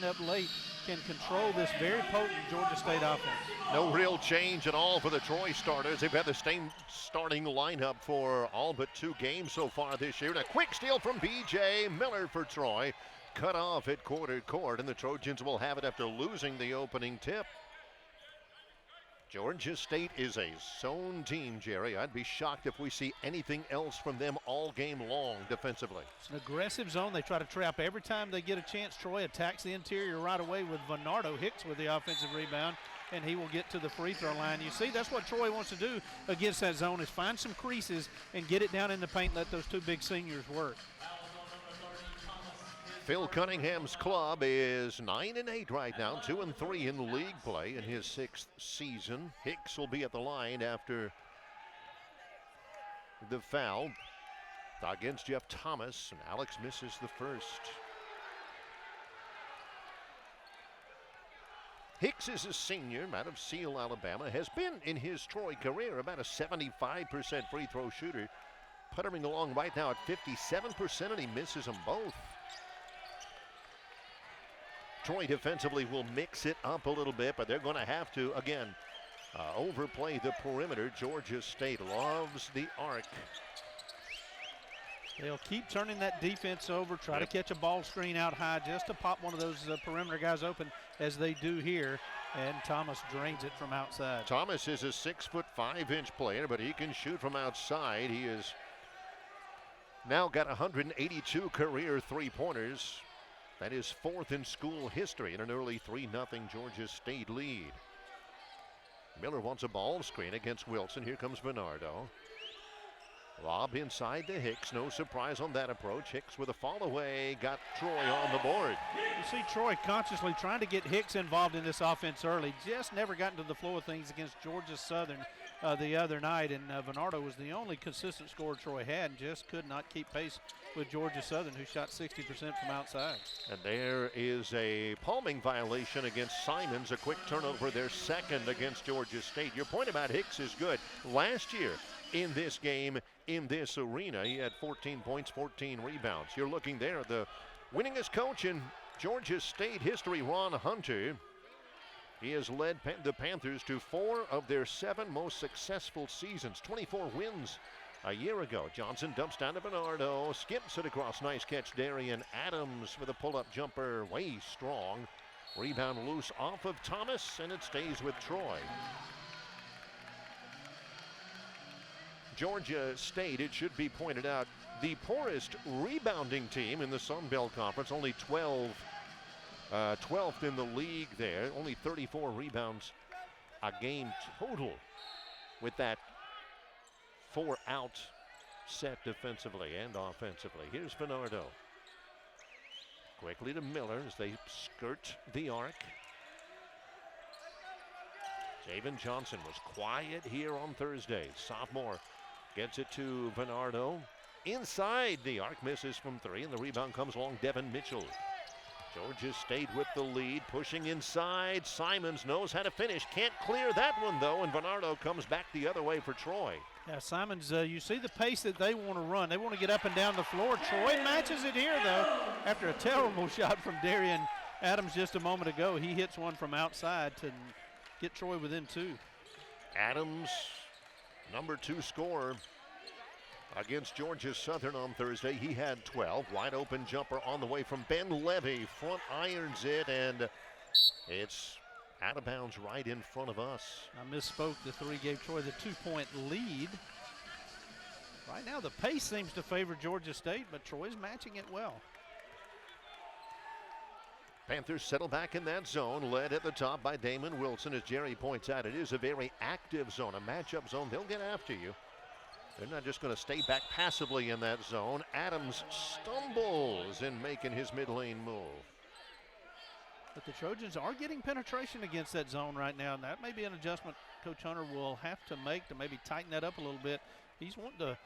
lineup late can control this very potent Georgia State offense. No real change at all for the Troy starters. They've had the same starting lineup for all but 2 games so far this year. And a quick steal from B.J. Miller for Troy. Cut off at quarter court, and the Trojans will have it after losing the opening tip. Georgia State is a zone team, Jerry. I'd be shocked if we see anything else from them all game long defensively. It's an aggressive zone. They try to trap every time they get a chance. Troy attacks the interior right away with Varnado. Hicks with the offensive rebound, and he will get to the free throw line. You see, that's what Troy wants to do against that zone, is find some creases and get it down in the paint, let those 2 big seniors work. Phil Cunningham's club is 9-8 right now, 2-3 in league play in his 6th season. Hicks will be at the line after the foul against Jeff Thomas, and Alex misses the first. Hicks is a senior out of Seal, Alabama, has been in his Troy career about a 75% free throw shooter, puttering along right now at 57%, and he misses them both. Troy defensively will mix it up a little bit, but they're going to have to, again, overplay the perimeter. Georgia State loves the arc. They'll keep turning that defense over, try to catch a ball screen out high just to pop one of those perimeter guys open, as they do here, and Thomas drains it from outside. Thomas is a 6'5" player, but he can shoot from outside. He has now got 182 career three-pointers. That is 4th in school history in an early 3-0 Georgia State lead. Miller wants a ball screen against Wilson. Here comes Varnado. Lob inside to Hicks. No surprise on that approach. Hicks with a fall away. Got Troy on the board. You see Troy consciously trying to get Hicks involved in this offense early. Just never gotten to the flow of things against Georgia Southern the other night. And Varnado was the only consistent scorer Troy had, and just could not keep pace with Georgia Southern, who shot 60% from outside. And there is a palming violation against Simons. A quick turnover, their 2nd against Georgia State. Your point about Hicks is good. Last year, in this game, in this arena, he had 14 points, 14 rebounds. You're looking there, the winningest coach in Georgia State history, Ron Hunter. He has led the Panthers to 4 of their 7 most successful seasons, 24 wins a year ago. Johnson dumps down to Varnado, skips it across. Nice catch, Darian Adams with a pull-up jumper, way strong. Rebound loose off of Thomas, and it stays with Troy. Georgia State, it should be pointed out, the poorest rebounding team in the Sun Belt Conference, only 12th in the league there, only 34 rebounds a game total with that 4-out set defensively and offensively. Here's Varnado. Quickly to Miller as they skirt the arc. Javen Johnson was quiet here on Thursday. Sophomore gets it to Varnado. Inside the arc, misses from 3, and the rebound comes along Devin Mitchell. Georgia State with the lead, pushing inside. Simons knows how to finish. Can't clear that one, though, and Varnado comes back the other way for Troy. Yeah, Simons, you see the pace that they want to run. They want to get up and down the floor. Troy matches it here, though, after a terrible shot from Darian Adams just a moment ago. He hits one from outside to get Troy within 2. Adams, number 2 scorer against Georgia Southern on Thursday. He had 12. Wide open jumper on the way from Ben Levy. Front irons it, and it's out of bounds right in front of us. I misspoke. The 3 gave Troy the 2-point lead. Right now the pace seems to favor Georgia State, but Troy's matching it well. Panthers settle back in that zone, led at the top by Damon Wilson. As Jerry points out, it is a very active zone, a matchup zone. They'll get after you. They're not just going to stay back passively in that zone. Adams stumbles in making his mid-lane move. But the Trojans are getting penetration against that zone right now, and that may be an adjustment Coach Hunter will have to make to maybe tighten that up a little bit. He's wanting to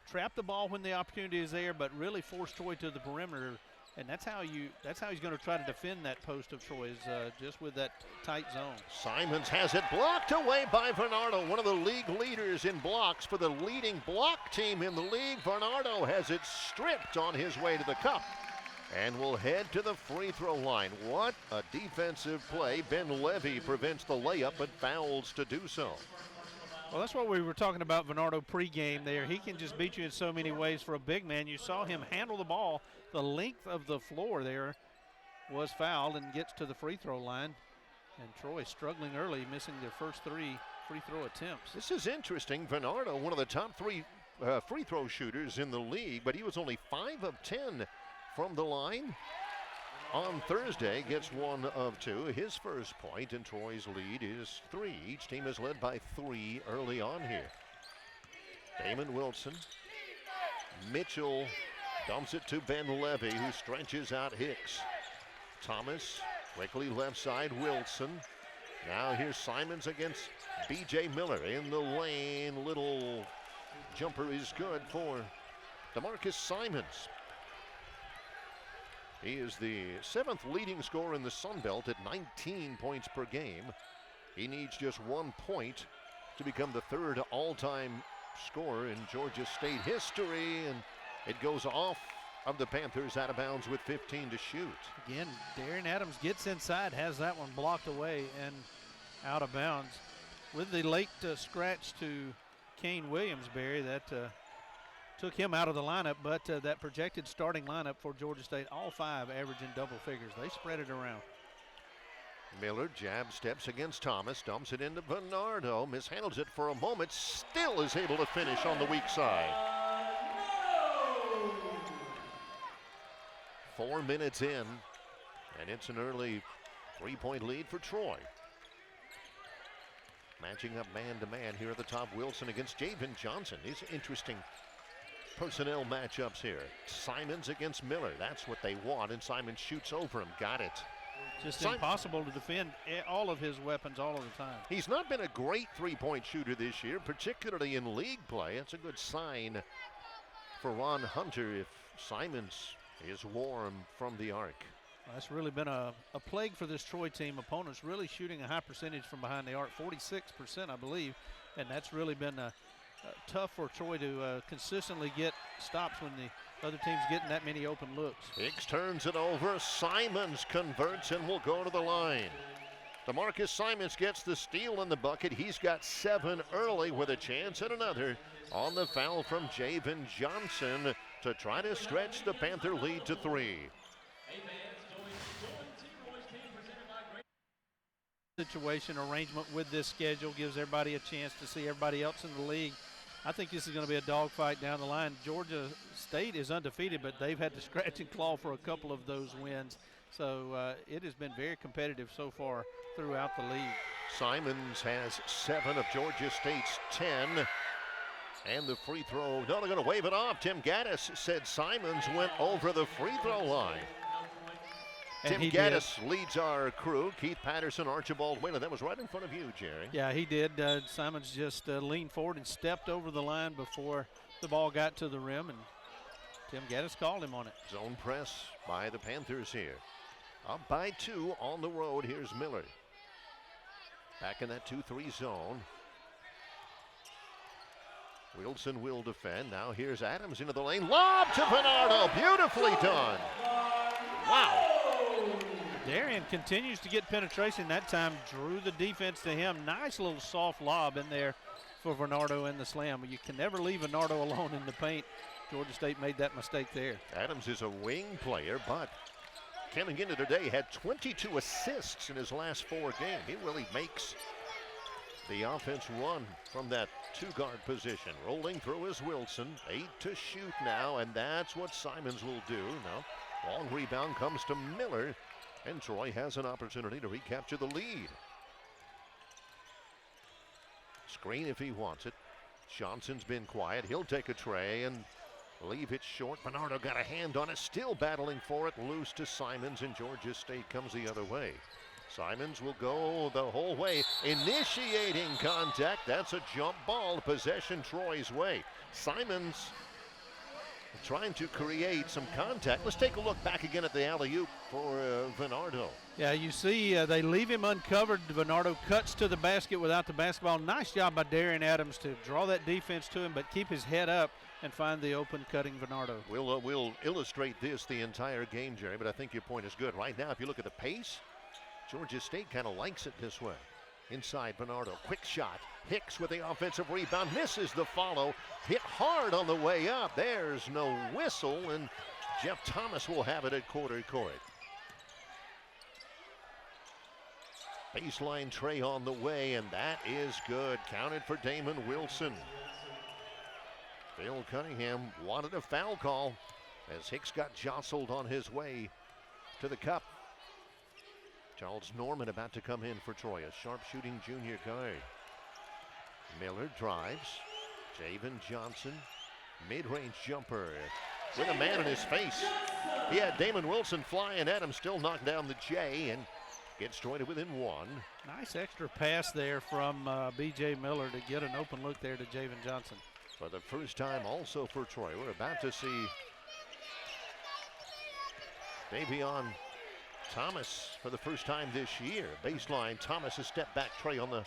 trap the ball when the opportunity is there, but really force Troy to the perimeter. And that's how he's going to try to defend that post of Troy's, just with that tight zone. Simons has it blocked away by Varnado, one of the league leaders in blocks for the leading block team in the league. Varnado has it stripped on his way to the cup. and will head to the free throw line. What a defensive play. Ben Levy prevents the layup, but fouls to do so. Well, that's what we were talking about Varnado pregame there. He can just beat you in so many ways for a big man. You saw him handle the ball. The length of the floor there was fouled and gets to the free throw line. And Troy struggling early, missing their first 3 free throw attempts. This is interesting. Varnado, one of the top 3 free throw shooters in the league, but he was only 5 of 10 from the line. On Thursday, gets 1 of 2. His first point, and Troy's lead is 3. Each team is led by 3 early on here. Damon Wilson. Mitchell dumps it to Ben Levy, who stretches out Hicks. Thomas, quickly left side, Wilson. Now here's Simons against B.J. Miller in the lane. Little jumper is good for DeMarcus Simons. He is the 7th leading scorer in the Sun Belt at 19 points per game. He needs just 1 point to become the 3rd all-time scorer in Georgia State history, and it goes off of the Panthers out of bounds with 15 to shoot. Again, Darian Adams gets inside, has that one blocked away and out of bounds. With the late scratch to Kane Williams, Barry, that took him out of the lineup, but that projected starting lineup for Georgia State, all 5 averaging double figures. They spread it around. Miller jab steps against Thomas, dumps it into Varnado, mishandles it for a moment, still is able to finish on the weak side. 4 minutes in, and it's an early 3-point lead for Troy. Matching up man-to-man here at the top, Wilson against Javen Johnson. These are interesting personnel matchups here. Simons against Miller. That's what they want, and Simons shoots over him. Got it. Just impossible to defend all of his weapons all of the time. He's not been a great three-point shooter this year, particularly in league play. It's a good sign for Ron Hunter if Simons is warm from the arc. Well, that's really been a plague for this Troy team. Opponents really shooting a high percentage from behind the arc, 46%, I believe, and that's really been tough for Troy to consistently get stops when the other team's getting that many open looks. Hicks turns it over. Simons converts and will go to the line. DeMarcus Simons gets the steal in the bucket. He's got 7 early with a chance at another on the foul from Javen Johnson to try to stretch the Panther lead to 3. Situation arrangement with this schedule gives everybody a chance to see everybody else in the league. I think this is going to be a dogfight down the line. Georgia State is undefeated, but they've had to scratch and claw for a couple of those wins. So it has been very competitive so far throughout the league. Simons has 7 of Georgia State's 10. And the free throw, no, they're going to wave it off. Tim Gaddis said Simons went over the free throw line. And Tim Gaddis leads our crew. Keith Patterson, Archibald Whalen. That was right in front of you, Jerry. Yeah, he did. Simons just leaned forward and stepped over the line before the ball got to the rim, and Tim Gaddis called him on it. Zone press by the Panthers here. Up by 2 on the road. Here's Miller. Back in that 2-3 zone. Wilson will defend. Now here's Adams into the lane. Lob to Varnado. Beautifully done. Wow. Darian continues to get penetration. That time drew the defense to him. Nice little soft lob in there for Varnado in the slam. You can never leave Varnado alone in the paint. Georgia State made that mistake there. Adams is a wing player, but coming into today had 22 assists in his last 4 games. He really makes the offense run from that 2-guard position. Rolling through is Wilson. 8 to shoot now, and that's what Simons will do. Now, long rebound comes to Miller, and Troy has an opportunity to recapture the lead. Screen if he wants it. Johnson's been quiet. He'll take a tray and leave it short. Varnado got a hand on it, still battling for it. Loose to Simons, and Georgia State comes the other way. Simons will go the whole way, initiating contact. That's a jump ball. Possession Troy's way. Simons trying to create some contact. Let's take a look back again at the alley-oop for Varnado. Yeah, you see they leave him uncovered. Varnado cuts to the basket without the basketball. Nice job by Darian Adams to draw that defense to him, but keep his head up and find the open cutting Varnado. We'll illustrate this the entire game, Jerry, but I think your point is good. Right now, if you look at the pace, Georgia State kind of likes it this way. Inside Varnado, quick shot. Hicks with the offensive rebound, misses the follow. Hit hard on the way up. There's no whistle, and Jeff Thomas will have it at quarter court. Baseline tray on the way, and that is good. Counted for Damon Wilson. Phil Cunningham wanted a foul call as Hicks got jostled on his way to the cup. Charles Norman about to come in for Troy, a sharpshooting junior guard. Miller drives. Javen Johnson, mid-range jumper with a man in his face. He had Damon Wilson flying at him, still knocked down the J and gets Troy to within one. Nice extra pass there from B.J. Miller to get an open look there to Javen Johnson. For the first time also for Troy, we're about to see Davion Thomas for the first time this year. Baseline, Thomas a step back tray on the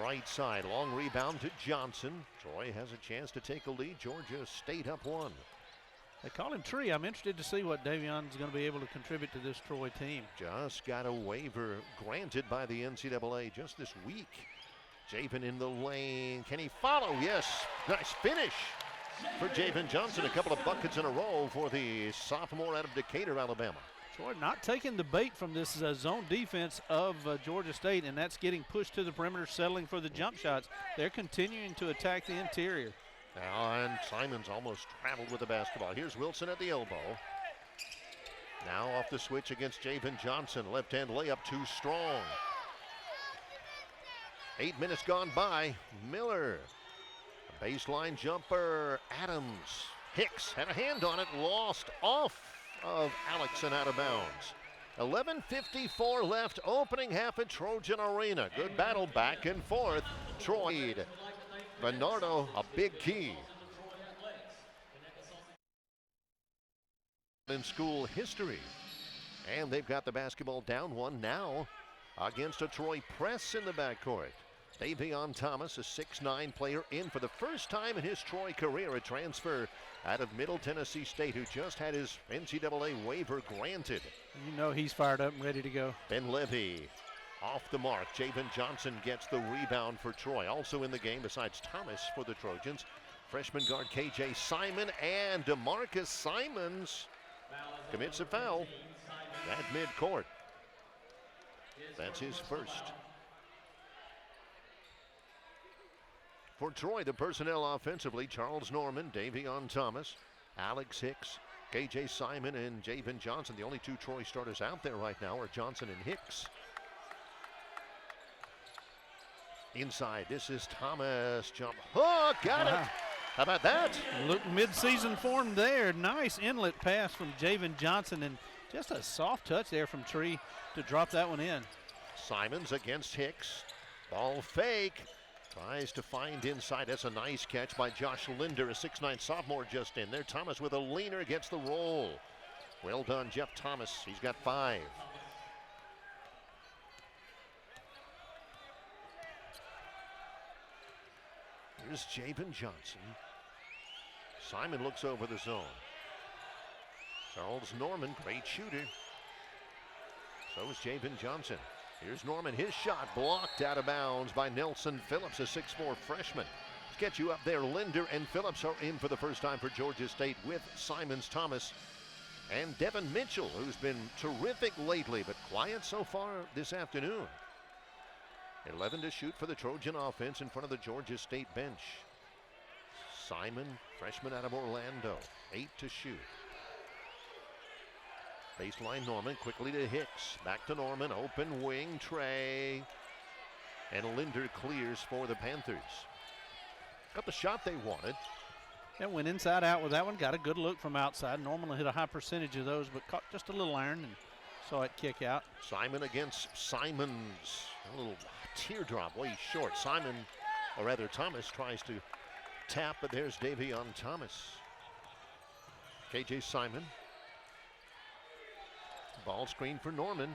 right side. Long rebound to Johnson. Troy has a chance to take a lead. Georgia State up one. They call him Tree. I'm interested to see what Davion's going to be able to contribute to this Troy team. Just got a waiver granted by the NCAA just this week. Javen in the lane. Can he follow? Yes. Nice finish for Javen Johnson. A couple of buckets in a row for the sophomore out of Decatur, Alabama. Troy not taking the bait from this zone defense of Georgia State, and that's getting pushed to the perimeter, settling for the jump shots. They're continuing to attack the interior. Now, and Simons almost traveled with the basketball. Here's Wilson at the elbow. Now off the switch against Javen Johnson. Left-hand layup too strong. 8 minutes gone by. Miller. A baseline jumper. Adams. Hicks had a hand on it. Lost off of Alex and out of bounds. 11:54 left, opening half at Trojan Arena. Good battle back and forth. Troy, Varnado, a big key in school history. And they've got the basketball down one now against a Troy press in the backcourt. Davion Thomas, a 6'9" player, in for the first time in his Troy career, a transfer out of Middle Tennessee State, who just had his NCAA waiver granted. You know he's fired up and ready to go. Ben Levy off the mark. Javen Johnson gets the rebound for Troy. Also in the game, besides Thomas for the Trojans, freshman guard KJ Simon, and DeMarcus Simons commits a foul at midcourt. That's his first. For Troy, the personnel offensively, Charles Norman, Davion Thomas, Alex Hicks, KJ Simon, and Javen Johnson. The only two Troy starters out there right now are Johnson and Hicks. Inside, this is Thomas. Jump hook, got it. How about that? Look, mid-season form there. Nice inlet pass from Javen Johnson, and just a soft touch there from Tree to drop that one in. Simons against Hicks. Ball fake. Tries to find inside. That's a nice catch by Josh Linder, a 6'9" sophomore just in there. Thomas with a leaner gets the roll. Well done, Jeff Thomas. He's got 5. Here's Javen Johnson. Simon looks over the zone. Charles Norman, great shooter. So is Javen Johnson. Here's Norman, his shot blocked out of bounds by Nelson Phillips, a 6'4" freshman. Let's get you up there. Linder and Phillips are in for the first time for Georgia State with Simons, Thomas, and Devin Mitchell, who's been terrific lately, but quiet so far this afternoon. 11 to shoot for the Trojan offense in front of the Georgia State bench. Simon, freshman out of Orlando, 8 to shoot. Baseline Norman, quickly to Hicks. Back to Norman, open wing, Trey. And Linder clears for the Panthers. Got the shot they wanted. And went inside out with that one. Got a good look from outside. Normally hit a high percentage of those, but caught just a little iron and saw it kick out. Simon against Simons. A little teardrop way short. Simon, or rather Thomas, tries to tap, but there's Davion Thomas. KJ Simon. Ball screen for Norman.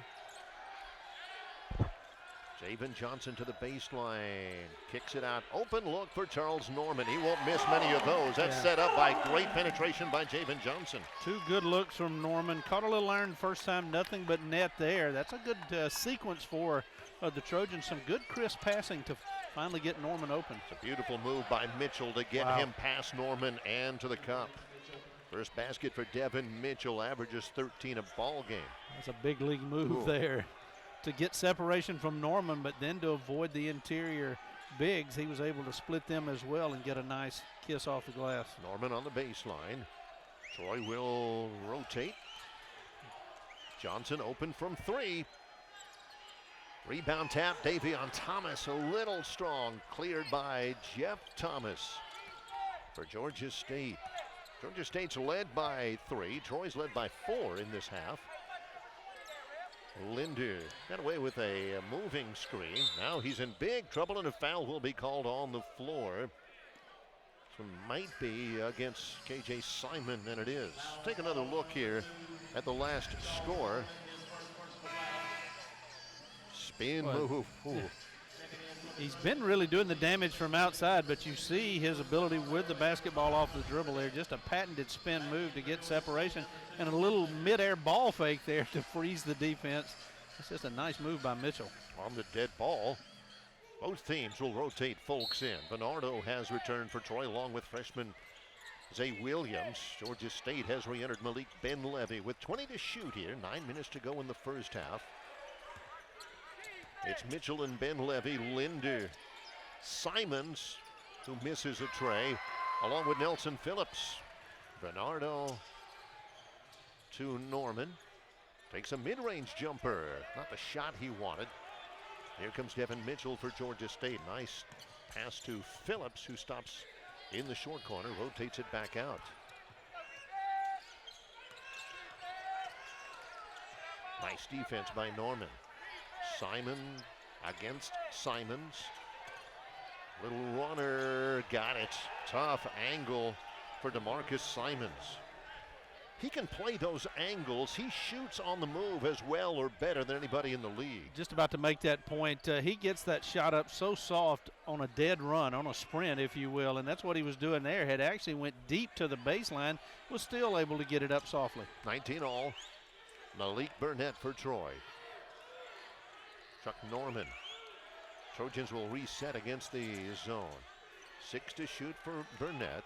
Javen Johnson to the baseline. Kicks it out. Open look for Charles Norman. He won't miss many of those. That's set up by great penetration by Javen Johnson. 2 good looks from Norman. Caught a little iron first time. Nothing but net there. That's a good sequence for the Trojans. Some good crisp passing to finally get Norman open. It's a beautiful move by Mitchell to get him past Norman and to the cup. First basket for Devin Mitchell, averages 13 a ball game. That's a big league move there to get separation from Norman, but then to avoid the interior bigs, he was able to split them as well and get a nice kiss off the glass. Norman on the baseline. Troy will rotate. Johnson open from 3. Rebound tap, Davion Thomas, a little strong, cleared by Jeff Thomas for Georgia State. Georgia State's led by 3. Troy's led by 4 in this half. Linder got away with a moving screen. Now he's in big trouble and a foul will be called on the floor. So might be against KJ Simon, and it is. Take another look here at the last score. Spin move. Ooh. He's been really doing the damage from outside, but you see his ability with the basketball off the dribble there. Just a patented spin move to get separation and a little midair ball fake there to freeze the defense. It's just a nice move by Mitchell. On the dead ball, both teams will rotate folks in. Varnado has returned for Troy along with freshman Zay Williams. Georgia State has re-entered Malik Ben-Levy with 20 to shoot here. 9 minutes to go in the first half. It's Mitchell and Ben-Levy, Linder, Simons, who misses a tray, along with Nelson Phillips. Varnado to Norman. Takes a mid-range jumper. Not the shot he wanted. Here comes Devin Mitchell for Georgia State. Nice pass to Phillips, who stops in the short corner, rotates it back out. Nice defense by Norman. Simon against Simons. Little runner, got it. Tough angle for DeMarcus Simons. He can play those angles. He shoots on the move as well or better than anybody in the league. Just about to make that point. He gets that shot up so soft on a dead run, on a sprint, if you will, and that's what he was doing there. Had actually went deep to the baseline, was still able to get it up softly. 19 all. Malik Burnett for Troy. Chuck Norman. Trojans will reset against the zone. 6 to shoot for Burnett.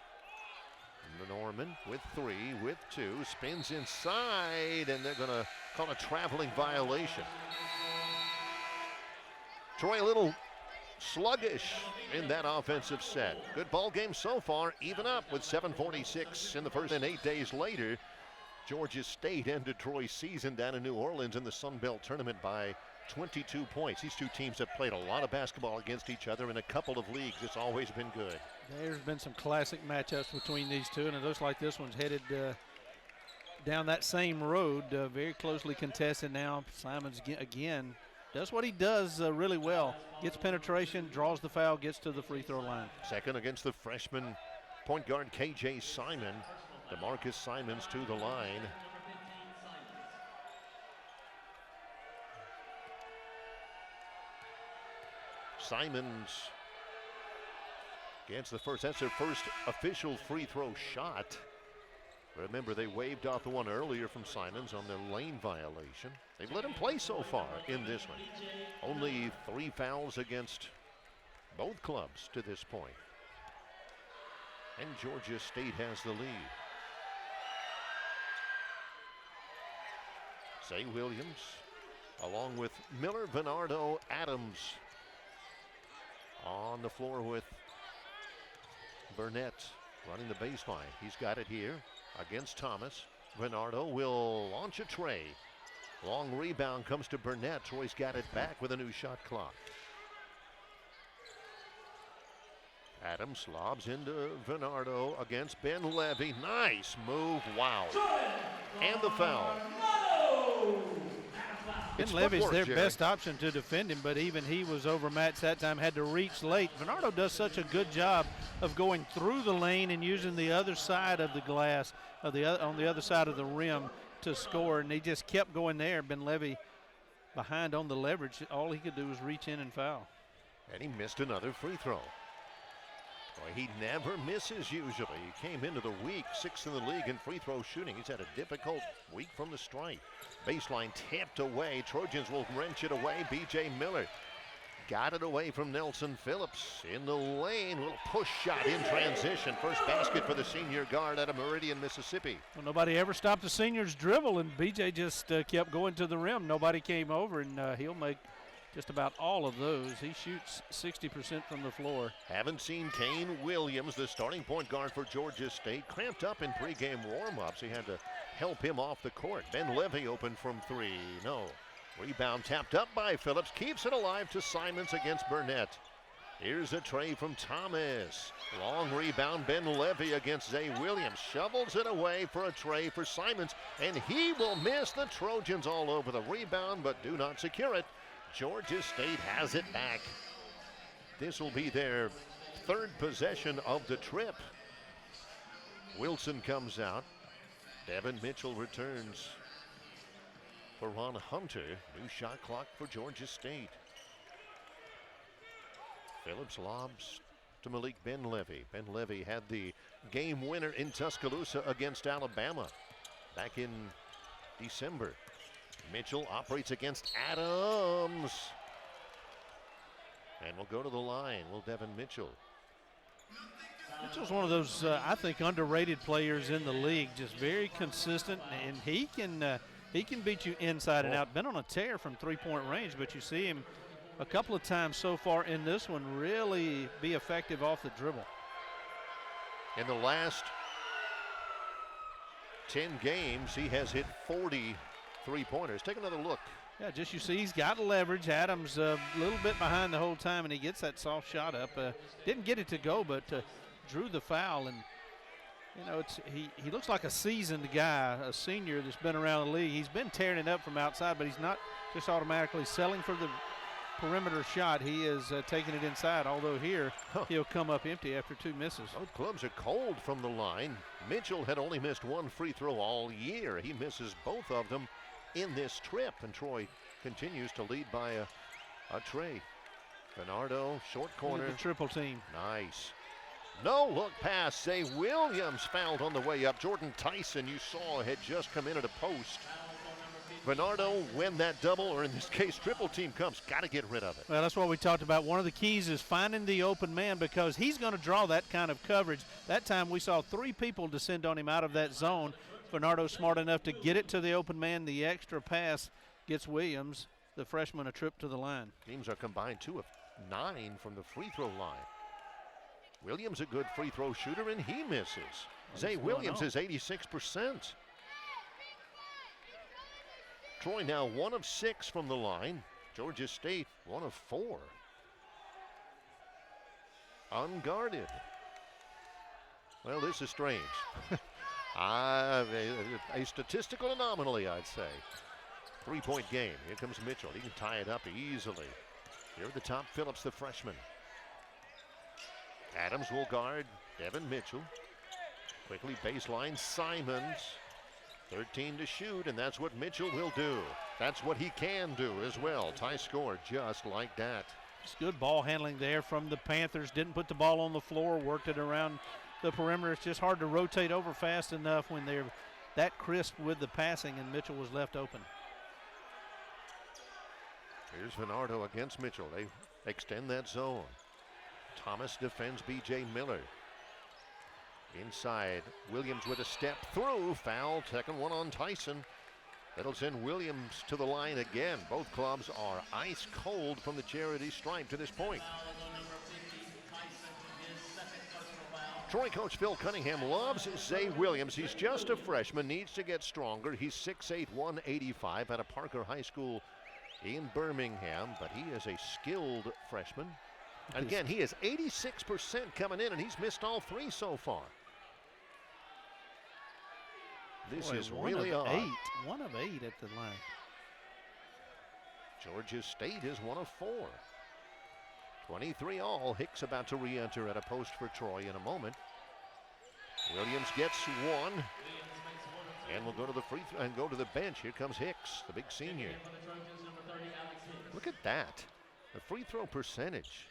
Norman with 3, with 2, spins inside, and they're going to call a traveling violation. Troy a little sluggish in that offensive set. Good ball game so far, even up with 7:46 in the first, and 8 days later, Georgia State ended Troy's season down in New Orleans in the Sun Belt Tournament by 22 points. These two teams have played a lot of basketball against each other in a couple of leagues. It's always been good. There's been some classic matchups between these two, and it looks like this one's headed down that same road. Very closely contested now. Simons again does what he does really well. Gets penetration, draws the foul, gets to the free throw line. Second against the freshman point guard KJ Simon. DeMarcus Simons to the line. Simons gets the first. That's their first official free throw shot. Remember, they waved off the one earlier from Simons on the lane violation. They've let him play so far in this one. Only 3 fouls against both clubs to this point. And Georgia State has the lead. Zay Williams along with Miller, Varnado, Adams on the floor with Burnett running the baseline. He's got it here against Thomas. Varnado will launch a tray. Long rebound comes to Burnett. Troy's got it back with a new shot clock. Adams lobs into Varnado against Ben-Levy. Nice move. Wow. And the foul. Ben Levy's their best option to defend him, but even he was overmatched that time, had to reach late. Varnado does such a good job of going through the lane and using the other side of the glass, on the other side of the rim to score, and he just kept going there. Ben Levy behind on the leverage. All he could do was reach in and foul. And he missed another free throw. Boy, he never misses usually. He came into the week 6th in the league in free throw shooting. He's had a difficult week from the stripe. Baseline tapped away. Trojans will wrench it away. B.J. Miller got it away from Nelson Phillips. In the lane, little push shot in transition. First basket for the senior guard out of Meridian, Mississippi. Well, nobody ever stopped the senior's dribble, and B.J. just kept going to the rim. Nobody came over, and he'll make just about all of those. He shoots 60% from the floor. Haven't seen Kane Williams, the starting point guard for Georgia State, cramped up in pregame warm-ups. He had to help him off the court. Ben Levy open from 3. No. Rebound tapped up by Phillips. Keeps it alive to Simons against Burnett. Here's a tray from Thomas. Long rebound, Ben Levy against Zay Williams. Shovels it away for a tray for Simons, and he will miss. The Trojans all over the rebound, but do not secure it. Georgia State has it back. This will be their 3rd possession of the trip. Wilson comes out. Devin Mitchell returns for Ron Hunter. New shot clock for Georgia State. Phillips lobs to Malik Ben Levy. Ben Levy had the game winner in Tuscaloosa against Alabama back in December. Mitchell operates against Adams. And we'll go to the line. Will Devin Mitchell. Mitchell's one of those, I think, underrated players in the league. Just very consistent, and he can beat you inside and out. Been on a tear from three-point range, but you see him a couple of times so far in this one really be effective off the dribble. In the last 10 games, he has hit 40 three-pointers. Take another look. Yeah, just you see he's got leverage. Adams a little bit behind the whole time, and he gets that soft shot up. Didn't get it to go, but drew the foul. And, you know, he looks like a seasoned guy, a senior that's been around the league. He's been tearing it up from outside, but he's not just automatically selling for the perimeter shot. He is taking it inside, although here he'll come up empty after 2 misses. Both clubs are cold from the line. Mitchell had only missed 1 free throw all year. He misses both of them in this trip, and Troy continues to lead by a tray. Varnado, short corner. The triple team. Nice. No look pass. Zay Williams fouled on the way up. Jordan Tyson, you saw, had just come in at a post. Varnado, when that double, or in this case triple team comes, got to get rid of it. Well, that's what we talked about. One of the keys is finding the open man, because he's going to draw that kind of coverage. That time we saw 3 people descend on him out of that zone. Varnado smart enough to get it to the open man. The extra pass gets Williams, the freshman, a trip to the line. Teams are combined 2 of 9 from the free throw line. Williams a good free throw shooter, and he misses. Zay Williams is 86%. Troy now 1 of 6 from the line. Georgia State 1 of 4. Unguarded. Well, this is strange. A statistical anomaly, I'd say. 3-point game. Here comes Mitchell. He can tie it up easily. Here at the top, Phillips, the freshman. Adams will guard Devin Mitchell. Quickly baseline, Simons. 13 to shoot, and that's what Mitchell will do. That's what he can do as well. Tie score just like that. It's good ball handling there from the Panthers. Didn't put the ball on the floor, worked it around the perimeter. It's just hard to rotate over fast enough when they're that crisp with the passing, and Mitchell was left open. Here's Varnado against Mitchell. They extend that zone. Thomas defends B.J. Miller. Inside, Williams with a step through. Foul, second one on Tyson. That'll send Williams to the line again. Both clubs are ice cold from the charity stripe to this point. Troy coach Phil Cunningham loves Zay Williams. He's just a freshman, needs to get stronger. He's 6'8", 185 out of Parker High School in Birmingham, but he is a skilled freshman. And again, he is 86% coming in, and he's missed all 3 so far. This is really odd. 1 of 8 at the line. Georgia State is 1 of 4. 23 all. Hicks about to re-enter at a post for Troy in a moment. Williams gets one, and will go to the go to the bench. Here comes Hicks, the big senior. Look at that, the free throw percentage.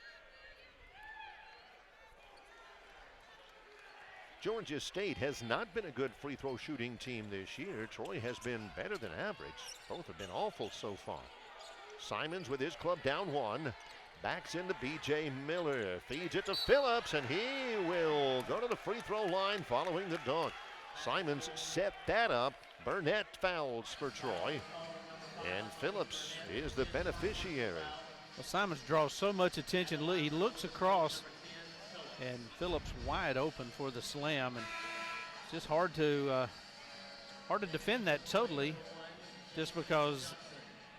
Georgia State has not been a good free throw shooting team this year. Troy has been better than average. Both have been awful so far. Simons with his club down one. Backs into B.J. Miller. Feeds it to Phillips, and he will go to the free throw line following the dunk. Simons set that up. Burnett fouls for Troy. And Phillips is the beneficiary. Well, Simons draws so much attention. He looks across, and Phillips wide open for the slam. And it's just hard to defend that totally, just because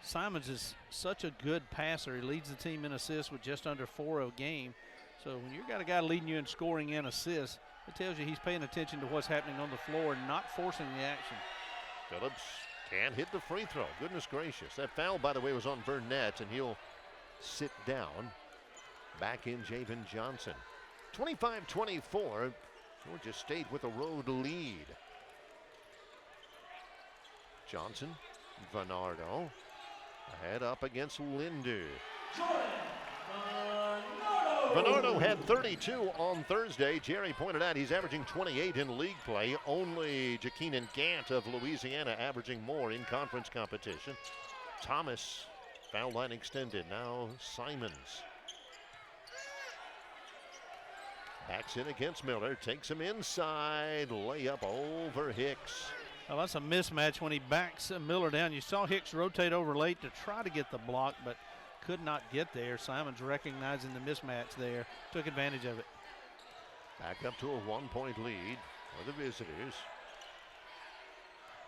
Simons is such a good passer. He leads the team in assists with just under 4 a game. So when you've got a guy leading you in scoring and assists, it tells you he's paying attention to what's happening on the floor and not forcing the action. Phillips can't hit the free throw. Goodness gracious. That foul, by the way, was on Burnett, and he'll sit down. Back in Javen Johnson. 25-24. Georgia State with a road lead. Johnson, Varnado. Head up against Linder. Varnado had 32 on Thursday. Jerry pointed out he's averaging 28 in league play. Only Jakeenan Gant of Louisiana averaging more in conference competition. Thomas, foul line extended. Now Simons. Backs in against Miller. Takes him inside. Layup over Hicks. Well, that's a mismatch when he backs Miller down. You saw Hicks rotate over late to try to get the block, but could not get there. Simons recognizing the mismatch there, took advantage of it. Back up to a 1-point lead for the visitors.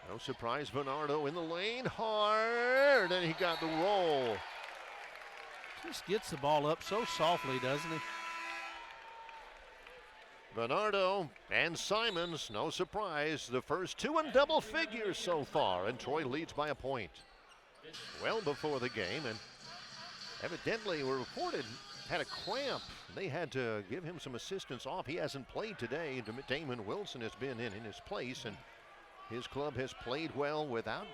No surprise, Varnado in the lane, hard, and he got the roll. Just gets the ball up so softly, doesn't he? Varnado and Simons, no surprise, the first two in double figures so far, and Troy leads by a point. Well before the game, and evidently were reported had a cramp. They had to give him some assistance off. He hasn't played today. Damon Wilson has been in his place, and his club has played well without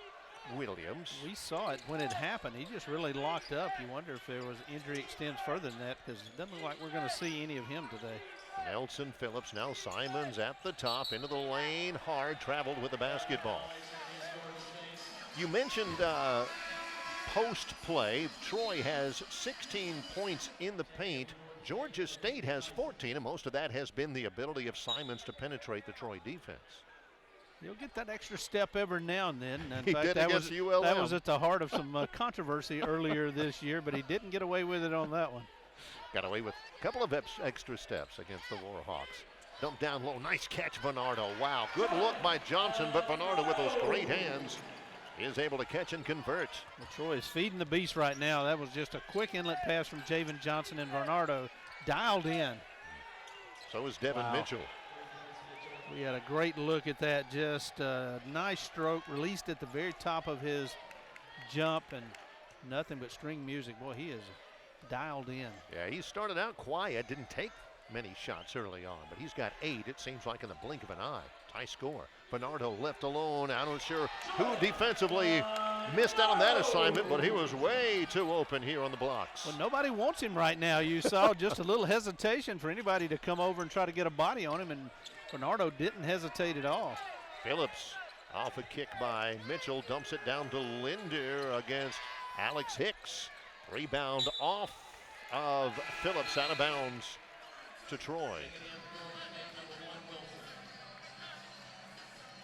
Williams. We saw it when it happened. He just really locked up. You wonder if there was injury extends further than that, because it doesn't look like we're going to see any of him today. Nelson, Phillips, now Simons at the top, into the lane, hard, traveled with the basketball. You mentioned post play. Troy has 16 points in the paint. Georgia State has 14, and most of that has been the ability of Simons to penetrate the Troy defense. He'll get that extra step every now and then. In he fact, did that against was, ULM. That was at the heart of some controversy earlier this year, but he didn't get away with it on that one. Got away with a couple of extra steps against the Warhawks. Dump down low, nice catch, Varnado. Wow, good look by Johnson, but Varnado with those great hands is able to catch and convert. Well, Troy is feeding the beast right now. That was just a quick inlet pass from Javen Johnson, and Varnado dialed in. So is Devin Mitchell. We had a great look at that. Just a nice stroke, released at the very top of his jump, and nothing but string music. Boy, he is dialed in. Yeah, he started out quiet, didn't take many shots early on, but he's got 8, it seems like, in the blink of an eye. High score. Varnado left alone. I'm not sure who defensively missed out on that assignment, but he was way too open here on the blocks. Well, nobody wants him right now. You saw just a little hesitation for anybody to come over and try to get a body on him, and Varnado didn't hesitate at all. Phillips off a kick by Mitchell, dumps it down to Linder against Alex Hicks. Rebound off of Phillips, out of bounds to Troy.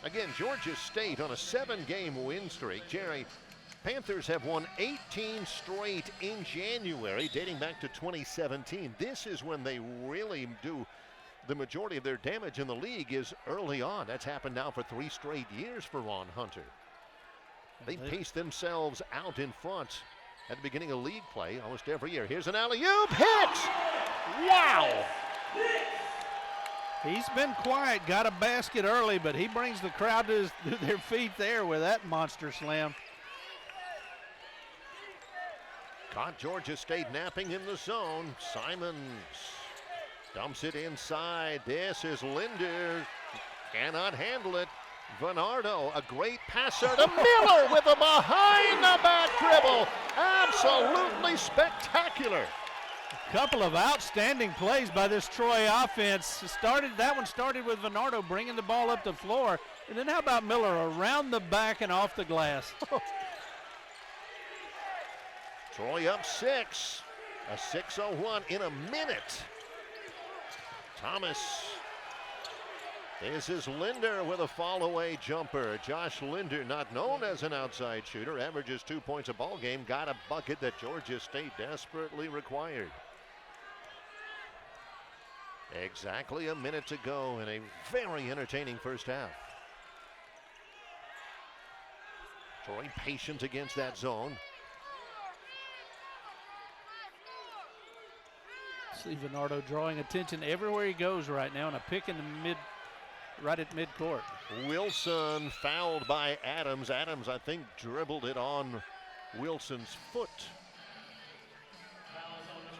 Again, Georgia State on a 7-game win streak. Jerry, Panthers have won 18 straight in January, dating back to 2017. This is when they really do the majority of their damage in the league is early on. That's happened now for 3 straight years for Ron Hunter. They paced themselves out in front at the beginning of league play almost every year. Here's an alley-oop, Hicks! Wow! He's been quiet, got a basket early, but he brings the crowd to their feet there with that monster slam. Caught Georgia State napping in the zone. Simons dumps it inside. This is Linder. Cannot handle it. Varnado, a great passer to Miller with a behind-the-back dribble. Absolutely spectacular. Couple of outstanding plays by this Troy offense. That one started with Varnado bringing the ball up the floor. And then how about Miller around the back and off the glass? Troy up 6. A 6:01 in a minute. Thomas. This is Linder with a fall-away jumper. Josh Linder, not known as an outside shooter, averages 2 points a ball game, got a bucket that Georgia State desperately required. Exactly a minute to go in a very entertaining first half. Troy patient against that zone. See Varnado drawing attention everywhere he goes right now, and a pick in the right at midcourt. Wilson fouled by Adams. Adams, I think, dribbled it on Wilson's foot.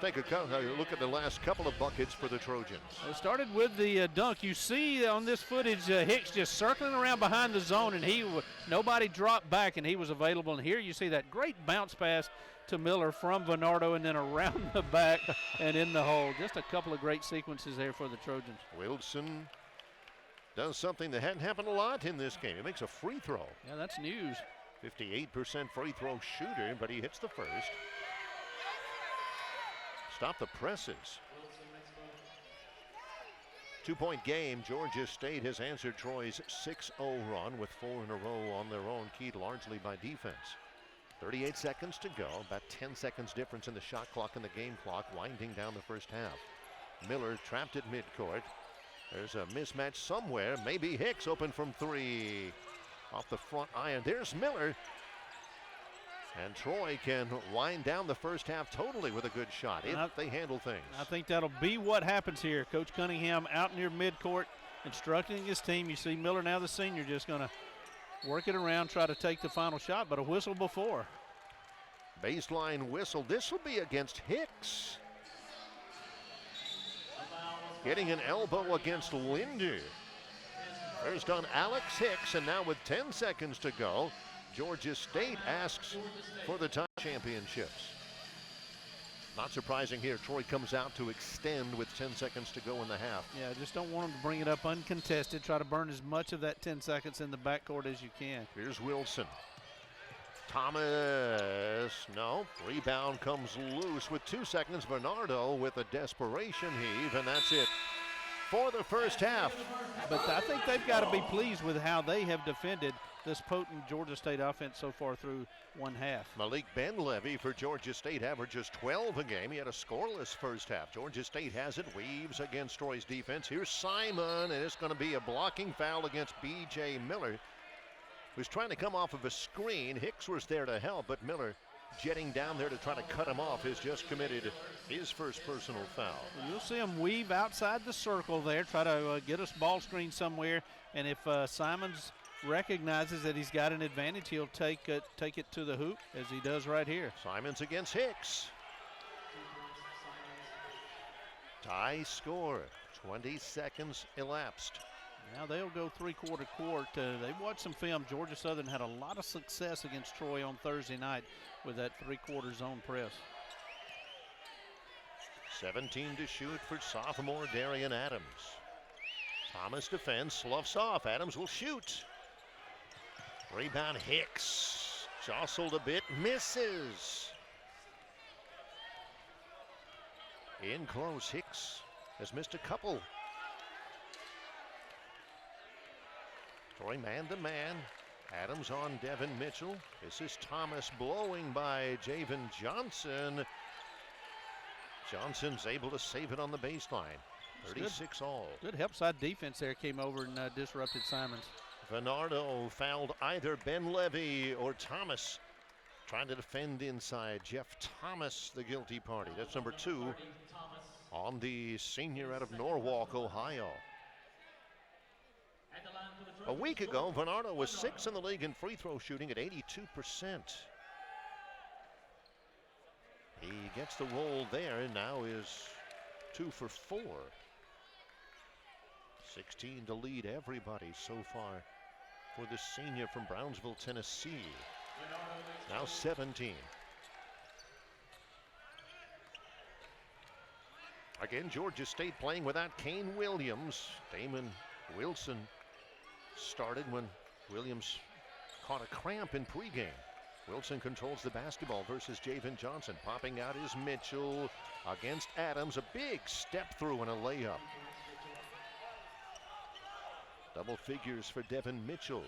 Let's take a look at the last couple of buckets for the Trojans. Well, it started with the dunk. You see on this footage Hicks just circling around behind the zone, and nobody dropped back, and he was available. And here you see that great bounce pass to Miller from Varnado, and then around the back and in the hole. Just a couple of great sequences there for the Trojans. Wilson does something that hadn't happened a lot in this game. He makes a free throw. Yeah, that's news. 58% free throw shooter, but he hits the first. Stop the presses. 2-point game. Georgia State has answered Troy's 6-0 run with 4 in a row on their own, keyed largely by defense. 38 seconds to go, about 10 seconds difference in the shot clock and the game clock, winding down the first half. Miller trapped at midcourt. There's a mismatch somewhere. Maybe Hicks open from 3. Off the front iron. There's Miller. And Troy can wind down the first half totally with a good shot if they handle things. I think that'll be what happens here. Coach Cunningham out near midcourt instructing his team. You see Miller now, the senior, just going to work it around, try to take the final shot, but a whistle before. Baseline whistle. This will be against Hicks. Getting an elbow against Linder. First on Alex Hicks, and now with 10 seconds to go, Georgia State asks for the time championships. Not surprising here. Troy comes out to extend with 10 seconds to go in the half. Yeah, just don't want them to bring it up uncontested. Try to burn as much of that 10 seconds in the backcourt as you can. Here's Wilson. Thomas, no. Rebound comes loose with 2 seconds. Varnado with a desperation heave, and that's it for the first half. But I think they've got to be pleased with how they have defended this potent Georgia State offense so far through one half. Malik Benlevy for Georgia State averages 12 a game. He had a scoreless first half. Georgia State has it, weaves against Troy's defense. Here's Simon, and it's going to be a blocking foul against B.J. Miller, who's trying to come off of a screen. Hicks was there to help, but Miller jetting down there to try to cut him off has just committed his first personal foul. You'll see him weave outside the circle there, try to get us ball screen somewhere, and if Simons recognizes that he's got an advantage, he'll take it to the hoop, as he does right here. Simons against Hicks. Tie score, 20 seconds elapsed. Now they'll go three-quarter court. They've watched some film. Georgia Southern had a lot of success against Troy on Thursday night with that three-quarter zone press. 17 to shoot for sophomore Darian Adams. Thomas defends, sloughs off. Adams will shoot. Rebound Hicks. Jostled a bit, misses. In close, Hicks has missed a couple. Troy man to man. Adams on Devin Mitchell. This is Thomas blowing by Javen Johnson. Johnson's able to save it on the baseline. 36 all. Good help side defense there came over and disrupted Simons. Varnado fouled either Benlevy or Thomas. Trying to defend inside. Jeff Thomas, the guilty party. That's number 2 on the senior out of Norwalk, Ohio. A week ago, Varnado was 6th in the league in free throw shooting at 82%. gets the roll there and now is 2 for 4. 16 to lead everybody so far for the senior from Brownsville, Tennessee. Now 17. Again, Georgia State playing without Kane Williams. Damon Wilson started when Williams caught a cramp in pregame. Wilson controls the basketball versus Javen Johnson. Popping out is Mitchell against Adams. A big step through and a layup. Double figures for Devin Mitchell.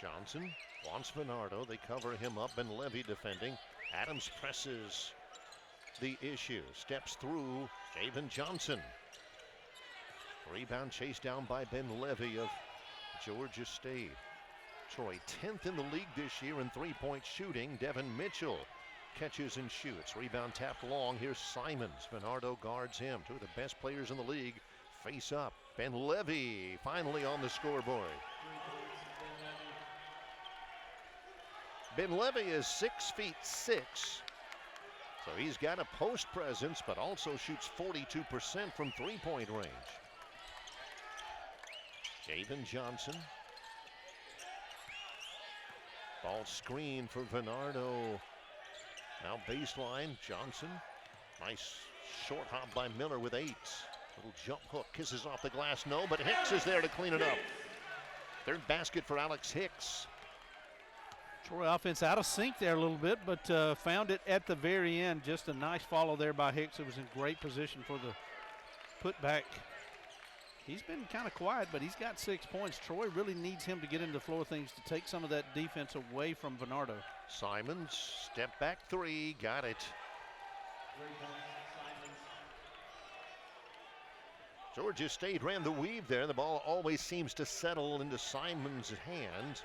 Johnson wants Varnado. They cover him up. Ben Levy defending. Adams presses the issue. Steps through. Javen Johnson. Rebound chased down by Ben Levy of Georgia State. Troy 10th in the league this year in three-point shooting. Devin Mitchell catches and shoots. Rebound tapped long. Here's Simons. Varnado guards him. Two of the best players in the league face up. Ben Levy finally on the scoreboard. Ben Levy is 6'6", so he's got a post presence, but also shoots 42% from three-point range. Javen Johnson. Ball screen for Varnado. Now baseline, Johnson. Nice short hop by Miller with 8. Little jump hook, kisses off the glass, no, but Hicks is there to clean it up. Third basket for Alex Hicks. Troy offense out of sync there a little bit, but found it at the very end. Just a nice follow there by Hicks. It was in great position for the putback. He's been kind of quiet, but he's got 6 points. Troy really needs him to get into the flow of things to take some of that defense away from Varnado. Simons, step back three, got it. Georgia State ran the weave there. The ball always seems to settle into Simons' hands.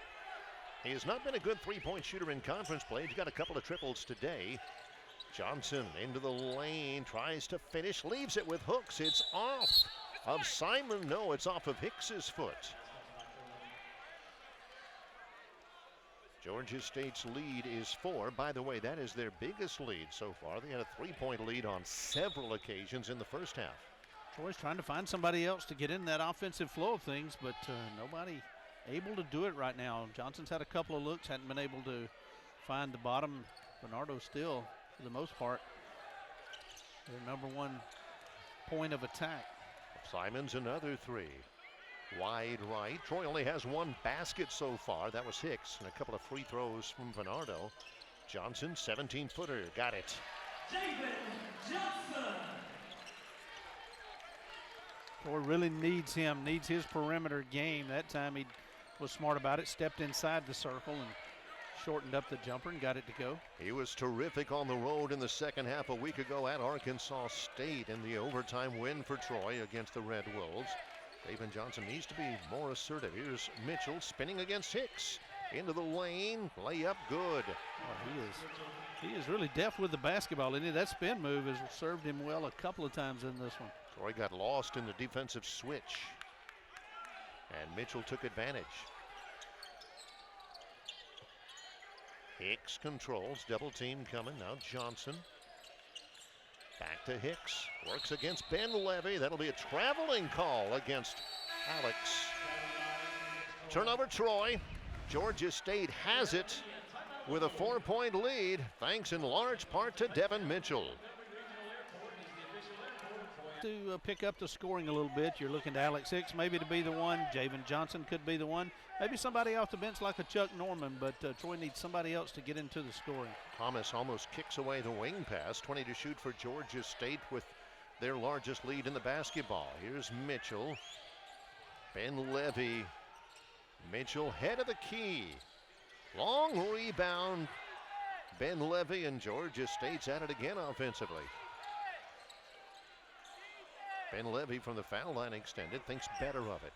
He has not been a good three-point shooter in conference play. He's got a couple of triples today. Johnson into the lane, tries to finish, leaves it with hooks. It's off of Simon. No, it's off of Hicks's foot. Georgia State's lead is 4. By the way, that is their biggest lead so far. They had a three-point lead on several occasions in the first half. Troy's trying to find somebody else to get in that offensive flow of things, but nobody able to do it right now. Johnson's had a couple of looks, hadn't been able to find the bottom. Varnado still, for the most part, their number one point of attack. Simons another three. Wide right. Troy only has one basket so far. That was Hicks, and a couple of free throws from Varnado. Johnson, 17-footer, got it. Javen Johnson. Troy really needs him, needs his perimeter game. That time he was smart about it, stepped inside the circle and shortened up the jumper and got it to go. He was terrific on the road in the second half a week ago at Arkansas State in the overtime win for Troy against the Red Wolves. Javen Johnson needs to be more assertive. Here's Mitchell spinning against Hicks. Into the lane, layup good. Oh, he is really deft with the basketball, isn't he? That spin move has served him well a couple of times in this one. Troy got lost in the defensive switch, and Mitchell took advantage. Hicks controls, double team coming. Now Johnson. Back to Hicks, works against Ben Levy. That'll be a traveling call against Alex. Turnover Troy. Georgia State has it with a 4-point lead, thanks in large part to Devin Mitchell. To pick up the scoring a little bit, you're looking to Alex Hicks maybe to be the one. Javen Johnson could be the one. Maybe somebody off the bench like a Chuck Norman, but Troy needs somebody else to get into the scoring. Thomas almost kicks away the wing pass. 20 to shoot for Georgia State with their largest lead in the basketball. Here's Mitchell. Ben Levy. Mitchell head of the key. Long rebound. Ben Levy, and Georgia State's at it again offensively. Ben Levy from the foul line extended, thinks better of it.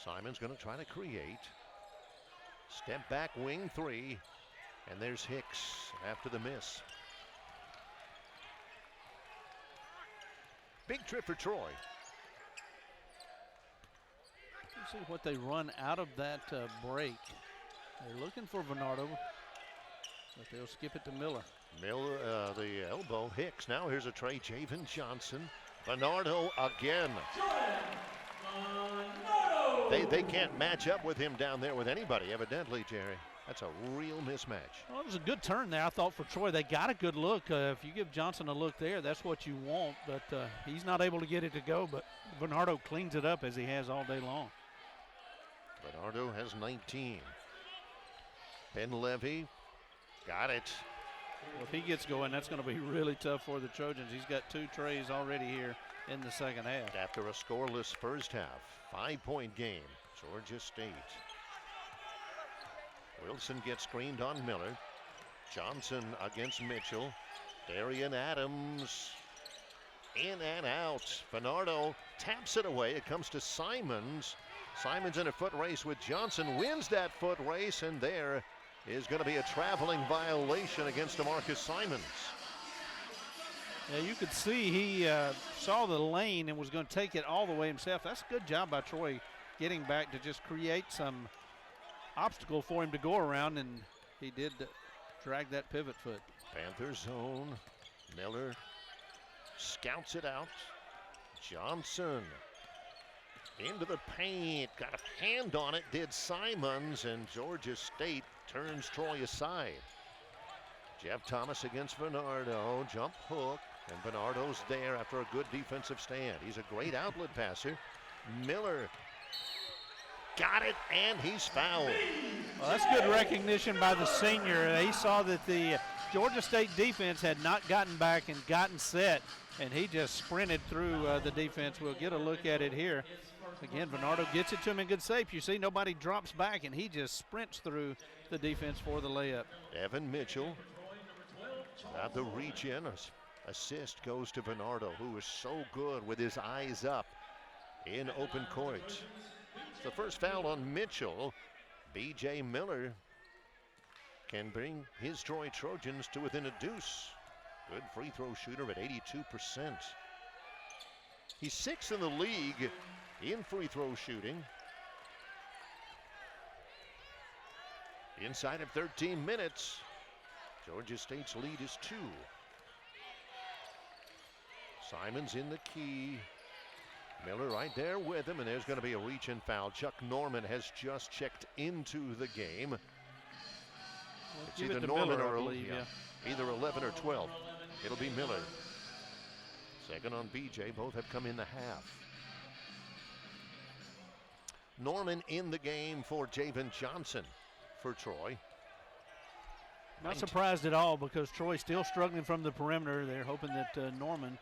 Simon's going to try to create. Step back wing three, and there's Hicks after the miss. Big trip for Troy. Let's see what they run out of that break. They're looking for Varnado, but they'll skip it to Miller. Miller, the elbow, Hicks. Now here's a tray, Javen Johnson. Varnado again. They can't match up with him down there with anybody, evidently, Jerry. That's a real mismatch. Well, it was a good turn there, I thought, for Troy. They got a good look. If you give Johnson a look there, that's what you want. But he's not able to get it to go. But Varnado cleans it up as he has all day long. Varnado has 19. Ben Levy got it. Well, if he gets going, that's going to be really tough for the Trojans. He's got 2 trays already here in the second half. After a scoreless first half, 5-point game, Georgia State. Wilson gets screened on Miller. Johnson against Mitchell. Darian Adams in and out. Varnado taps it away. It comes to Simons. Simons in a foot race with Johnson, wins that foot race, and there is going to be a traveling violation against DeMarcus Simons. Yeah, you could see he saw the lane and was going to take it all the way himself. That's a good job by Troy getting back to just create some obstacle for him to go around, and he did drag that pivot foot. Panther zone. Miller scouts it out. Johnson into the paint. Got a hand on it, did Simons, and Georgia State turns Troy aside. Jeff Thomas against Varnado. Jump hook, and Varnado's there after a good defensive stand. He's a great outlet passer. Miller got it, and he's fouled. Well, that's good recognition by the senior. He saw that the Georgia State defense had not gotten back and gotten set, and he just sprinted through the defense. We'll get a look at it here. Again, Varnado gets it to him in good shape. You see nobody drops back, and he just sprints through the defense for the layup. Evan Mitchell got the reach in. Assist goes to Varnado, who is so good with his eyes up in open court. It's the first foul on Mitchell. B.J. Miller can bring his Troy Trojans to within a deuce. Good free throw shooter at 82%. He's 6th in the league in free throw shooting. Inside of 13 minutes, Georgia State's lead is 2. Simons in the key. Miller right there with him, and there's going to be a reach-in foul. Chuck Norman has just checked into the game. It's either Norman or either 11 or 12. It'll be Miller. Second on BJ. Both have come in the half. Norman in the game for Javen Johnson for Troy. Not surprised at all, because Troy's still struggling from the perimeter. They're hoping that Norman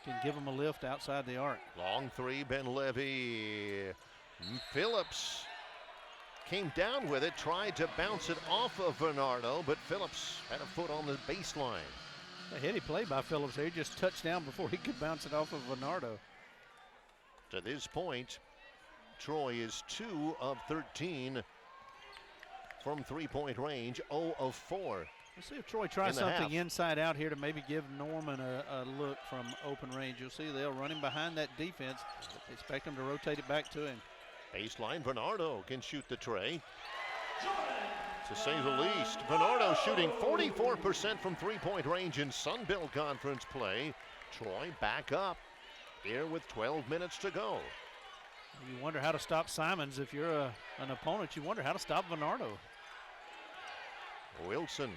can give him a lift outside the arc. Long three, Ben Levy. Phillips came down with it, tried to bounce it off of Varnado, but Phillips had a foot on the baseline. A heady play by Phillips there. He just touched down before he could bounce it off of Varnado. To this point, Troy is 2 of 13 from three-point range, 0 of 4. Let's see if Troy tries something inside out here to maybe give Norman a look from open range. You'll see they'll run him behind that defense. Expect him to rotate it back to him. Baseline, Varnado can shoot the tray. To say the least, Varnado shooting 44% from three-point range in Sun Belt Conference play. Troy back up here with 12 minutes to go. You wonder how to stop Simons. If you're an opponent, you wonder how to stop Varnado. Wilson,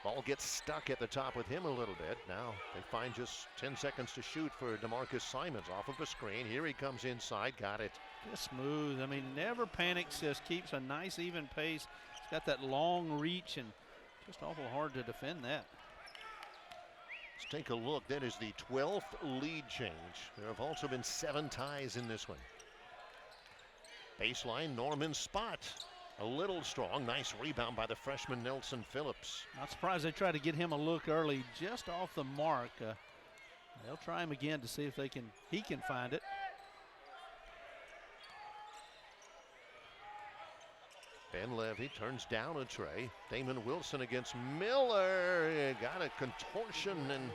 ball gets stuck at the top with him a little bit. Now they find just 10 seconds to shoot for DeMarcus Simons off of a screen. Here he comes inside, got it. Just smooth. I mean, never panics, just keeps a nice even pace. He's got that long reach, and just awful hard to defend that. Let's take a look. That is the 12th lead change. There have also been 7 ties in this one. Baseline, Norman spot. A little strong. Nice rebound by the freshman Nelson Phillips. Not surprised they tried to get him a look early, just off the mark. They'll try him again to see if he can find it. Ben Levy turns down a tray. Damon Wilson against Miller. Got a contortion and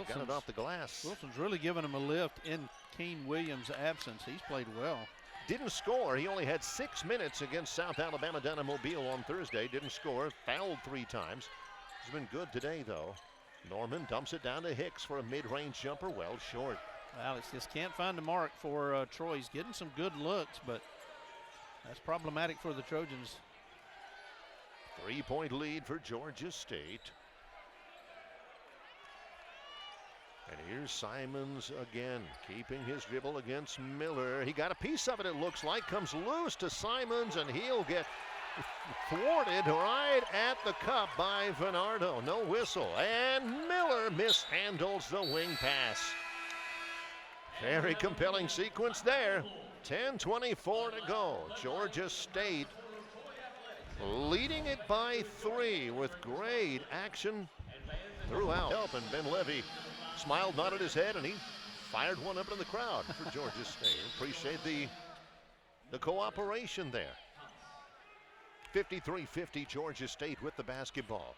got it off the glass. Wilson's really given him a lift in Keen Williams' absence. He's played well. Didn't score. He only had 6 minutes against South Alabama down in Mobile on Thursday. Didn't score. Fouled 3 times. He's been good today, though. Norman dumps it down to Hicks for a mid-range jumper. Well short. Alex just can't find the mark for Troy. He's getting some good looks, but that's problematic for the Trojans. 3-point lead for Georgia State. And here's Simons again, keeping his dribble against Miller. He got a piece of it, it looks like. Comes loose to Simons, and he'll get thwarted right at the cup by Varnado. No whistle. And Miller mishandles the wing pass. Very compelling sequence there. 10:24 to go. Georgia State leading it by 3 with great action throughout. Help, and Ben Levy smiled, nodded his head, and he fired one up in the crowd for Georgia State. Appreciate the cooperation there. 53-50 Georgia State with the basketball.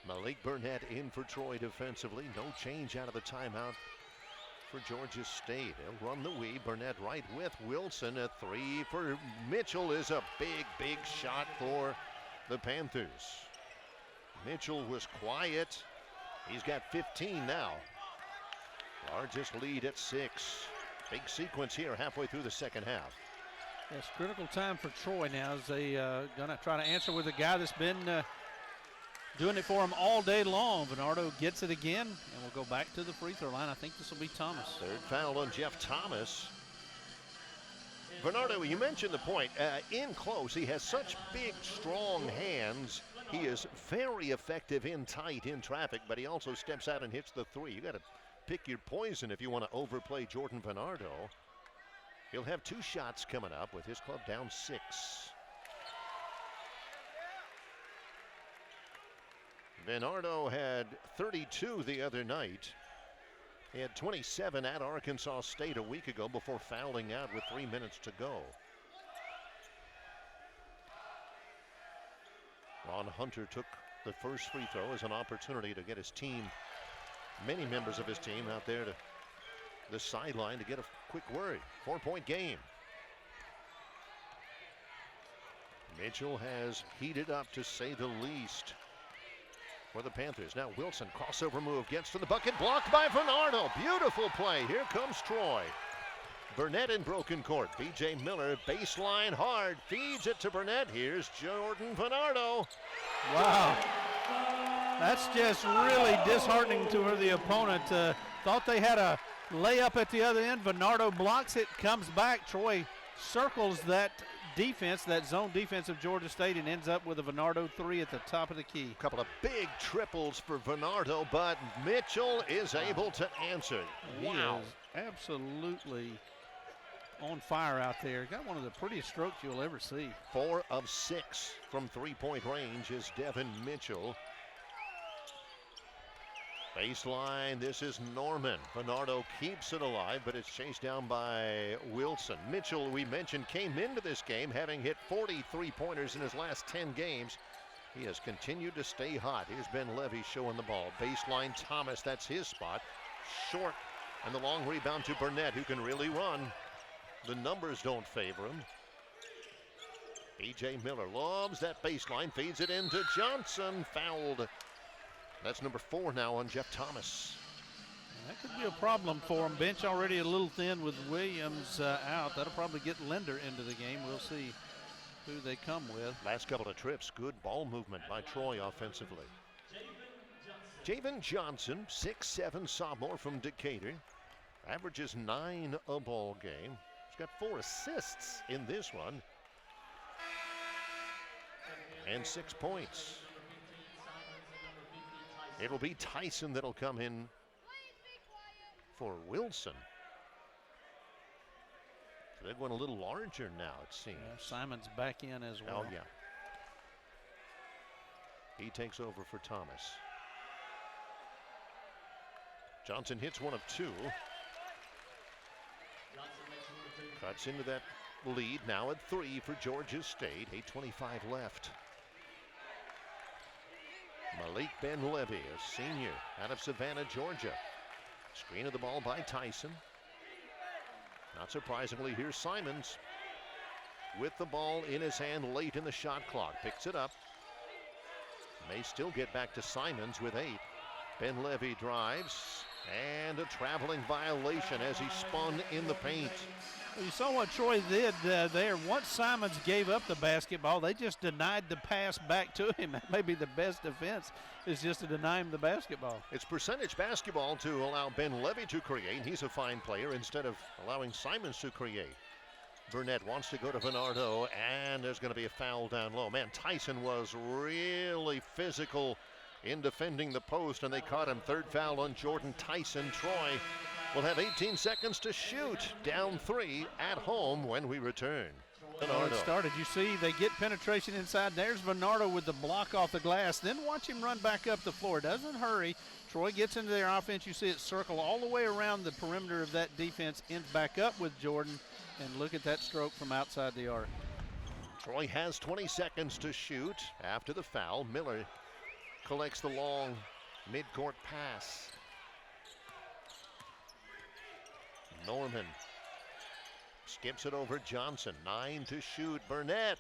Malik Burnett in for Troy defensively. No change out of the timeout for Georgia State. They'll run the weave. Burnett right with Wilson. A 3 for Mitchell is a big shot for the Panthers. Mitchell was quiet. He's got 15 now. Largest lead at 6. Big sequence here halfway through the second half. It's critical time for Troy now as they going to try to answer with a guy that's been doing it for him all day long. Varnado gets it again, and we'll go back to the free throw line. I think this will be Thomas. Third foul on Jeff Thomas. Varnado, you mentioned the point. In close, he has such big, strong hands. He is very effective in tight, in traffic, but he also steps out and hits the 3. You got to pick your poison if you want to overplay Jordon Varnado. He'll have 2 shots coming up with his club down 6. Varnado had 32 the other night. He had 27 at Arkansas State a week ago before fouling out with 3 minutes to go. Ron Hunter took the first free throw as an opportunity to get his team, many members of his team, out there to the sideline to get a quick word. 4-point game. Mitchell has heated up, to say the least, for the Panthers. Now Wilson, crossover move, gets to the bucket, blocked by Varnado. Beautiful play. Here comes Troy. Burnett in broken court. B.J. Miller, baseline hard, feeds it to Burnett. Here's Jordon Varnado. Wow. That's just really disheartening to the opponent. Thought they had a layup at the other end. Varnado blocks it, comes back. Troy circles that defense, that zone defense of Georgia State, and ends up with a Varnado 3 at the top of the key. A couple of big triples for Varnado, but Mitchell is able to answer. Wow. He is absolutely on fire out there. Got one of the prettiest strokes you'll ever see. 4 of 6 from 3-point range is Devin Mitchell. Baseline, this is Norman. Varnado keeps it alive, but it's chased down by Wilson. Mitchell, we mentioned, came into this game having hit 43 pointers in his last 10 games. He has continued to stay hot. Here's Ben Levy showing the ball. Baseline, Thomas, that's his spot. Short, and the long rebound to Burnett, who can really run. The numbers don't favor him. B.J. Miller lobs that baseline, feeds it into Johnson, fouled. That's number 4 now on Jeff Thomas. That could be a problem for him. Bench already a little thin with Williams out. That'll probably get Linder into the game. We'll see who they come with. Last couple of trips, good ball movement by Troy offensively. Javen Johnson, 6'7" sophomore from Decatur. Averages 9 a ball game. He's got 4 assists in this one. And 6 points. It'll be Tyson that'll come in for Wilson. So they're going a little larger now, it seems. Yeah, Simon's back in as well. Oh, yeah. He takes over for Thomas. Johnson hits 1 of 2. Cuts into that lead now at 3 for Georgia State. 8:25 left. Malik Ben Levy, a senior out of Savannah, Georgia. Screen of the ball by Tyson. Not surprisingly, here's Simons with the ball in his hand late in the shot clock. Picks it up. May still get back to Simons with 8. Ben Levy drives, and a traveling violation as he spun in the paint. Well, you saw what Troy did there. Once Simons gave up the basketball, they just denied the pass back to him. That may be the best defense, is just to deny him the basketball. It's percentage basketball to allow Ben Levy to create. He's a fine player instead of allowing Simons to create. Burnett wants to go to Varnado, and there's going to be a foul down low. Man, Tyson was really physical in defending the post, and they caught him. Third foul on Jordan Tyson. Troy will have 18 seconds to shoot. Down 3 at home when we return. Well, it started. You see, they get penetration inside. There's Varnado with the block off the glass. Then watch him run back up the floor. Doesn't hurry. Troy gets into their offense. You see it circle all the way around the perimeter of that defense. Ends back up with Jordan. And look at that stroke from outside the arc. Troy has 20 seconds to shoot after the foul. Miller collects the long midcourt pass. Norman skips it over Johnson. 9 to shoot. Burnett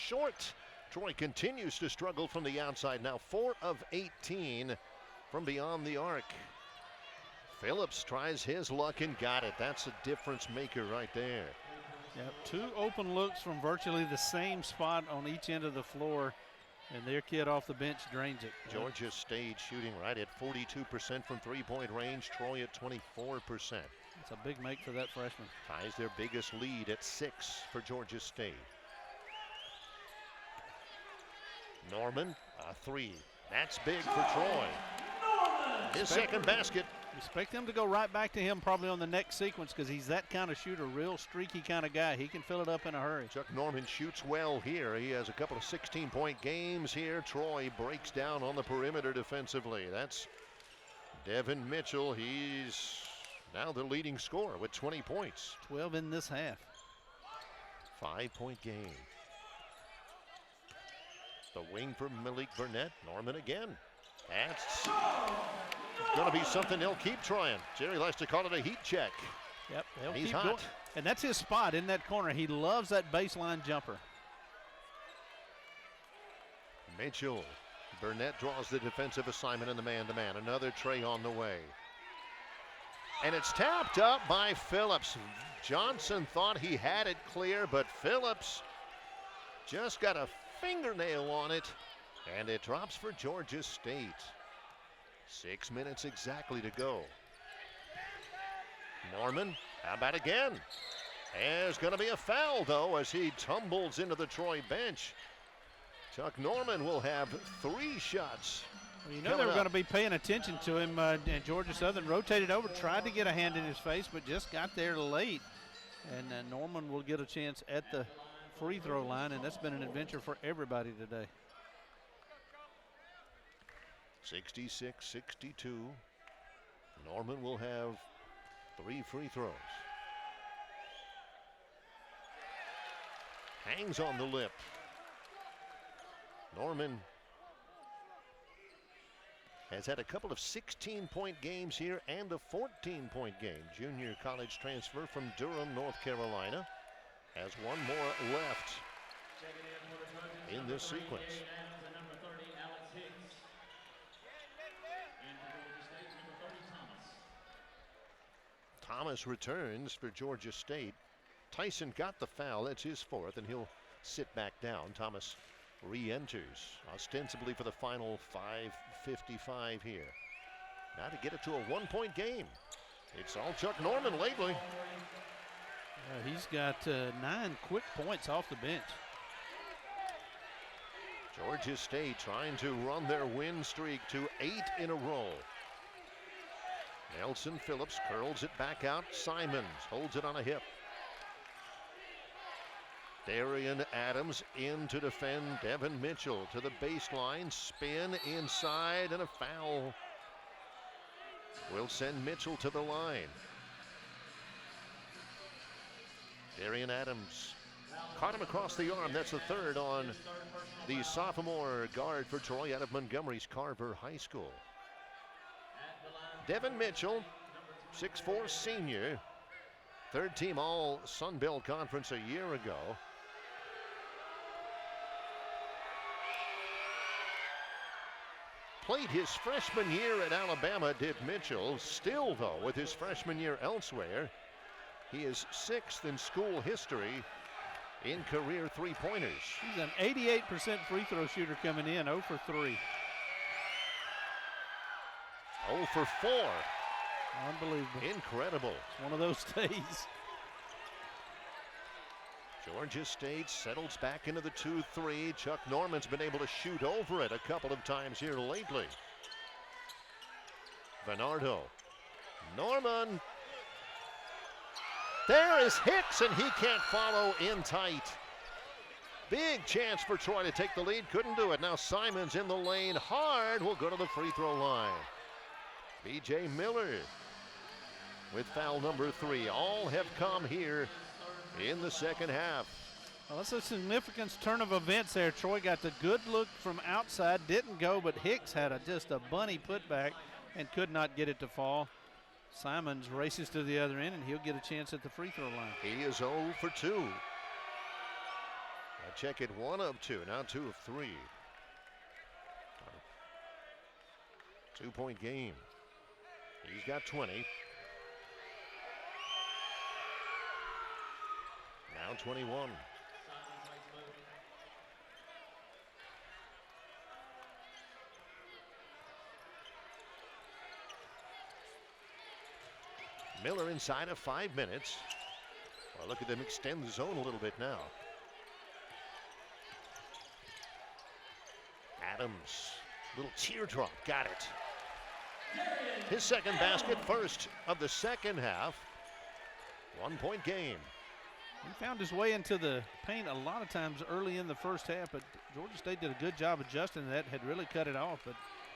short. Troy continues to struggle from the outside. Now 4 of 18 from beyond the arc. Phillips tries his luck and got it. That's a difference maker right there. Yep, 2 open looks from virtually the same spot on each end of the floor, and their kid off the bench drains it. Georgia State shooting right at 42% from three-point range. Troy at 24%. It's a big make for that freshman. Ties their biggest lead at 6 for Georgia State. Norman, a 3. That's big for Troy. His second basket. Expect him to go right back to him probably on the next sequence because he's that kind of shooter, real streaky kind of guy. He can fill it up in a hurry. Chuck Norman shoots well here. He has a couple of 16-point games here. Troy breaks down on the perimeter defensively. That's Devin Mitchell. He's now the leading scorer with 20 points. 12 in this half. 5-point game. The wing for Malik Burnett. Norman again. That's going to be something they'll keep trying. Jerry likes to call it a heat check. Yep, he's keep hot. going. And that's his spot in that corner. He loves that baseline jumper. Mitchell. Burnett draws the defensive assignment in the man-to-man. Another tray on the way. And it's tapped up by Phillips. Johnson thought he had it clear, but Phillips just got a fingernail on it, and it drops for Georgia State. 6 minutes exactly to go. Norman, how about again? There's going to be a foul, though, as he tumbles into the Troy bench. Chuck Norman will have 3 shots. Well, you know they were going to be paying attention to him. And Georgia Southern rotated over, tried to get a hand in his face, but just got there late. And Norman will get a chance at the free throw line, and that's been an adventure for everybody today. 66-62. Norman will have 3 free throws. Hangs on the lip. Norman has had a couple of 16-point games here and a 14-point game. Junior college transfer from Durham, North Carolina. Has 1 more left in this sequence. Thomas returns for Georgia State. Tyson got the foul. That's his 4th, and he'll sit back down. Thomas re-enters, ostensibly for the final 5:55 here. Now to get it to a 1-point game. It's all Chuck Norman lately. He's got 9 quick points off the bench. Georgia State trying to run their win streak to 8 in a row. Nelson Phillips curls it back out. Simons holds it on a hip. Darian Adams in to defend Devin Mitchell to the baseline. Spin inside, and a foul will send Mitchell to the line. Darian Adams caught him across the arm. That's the 3rd on the sophomore guard for Troy out of Montgomery's Carver High School. Devin Mitchell, 6'4" senior, Third team all Sun Belt Conference a year ago. Played his freshman year at Alabama, did Mitchell. Still, though, with his freshman year elsewhere, he is 6th in school history in career three-pointers. He's an 88% free throw shooter coming in, 0 for 3. 0 for 4. Unbelievable. Incredible. It's one of those days. Georgia State settles back into the 2-3. Chuck Norman's been able to shoot over it a couple of times here lately. Varnado. Norman. There is Hicks, and he can't follow in tight. Big chance for Troy to take the lead. Couldn't do it. Now Simons in the lane. Hard will go to the free throw line. B.J. Miller with foul number 3. All have come here in the second half. Well, that's a significant turn of events there. Troy got the good look from outside, didn't go, but Hicks had just a bunny putback and could not get it to fall. Simons races to the other end, and he'll get a chance at the free throw line. He is 0 for 2. I check it 1 of 2, now 2 of 3. 2-point game. He's got 20. Now 21. Miller inside of 5 minutes. Well, look at them extend the zone a little bit now. Adams, little teardrop, got it. His second basket, first of the second half. 1-point game. He found his way into the paint a lot of times early in the first half, but Georgia State did a good job adjusting that, had really cut it off, but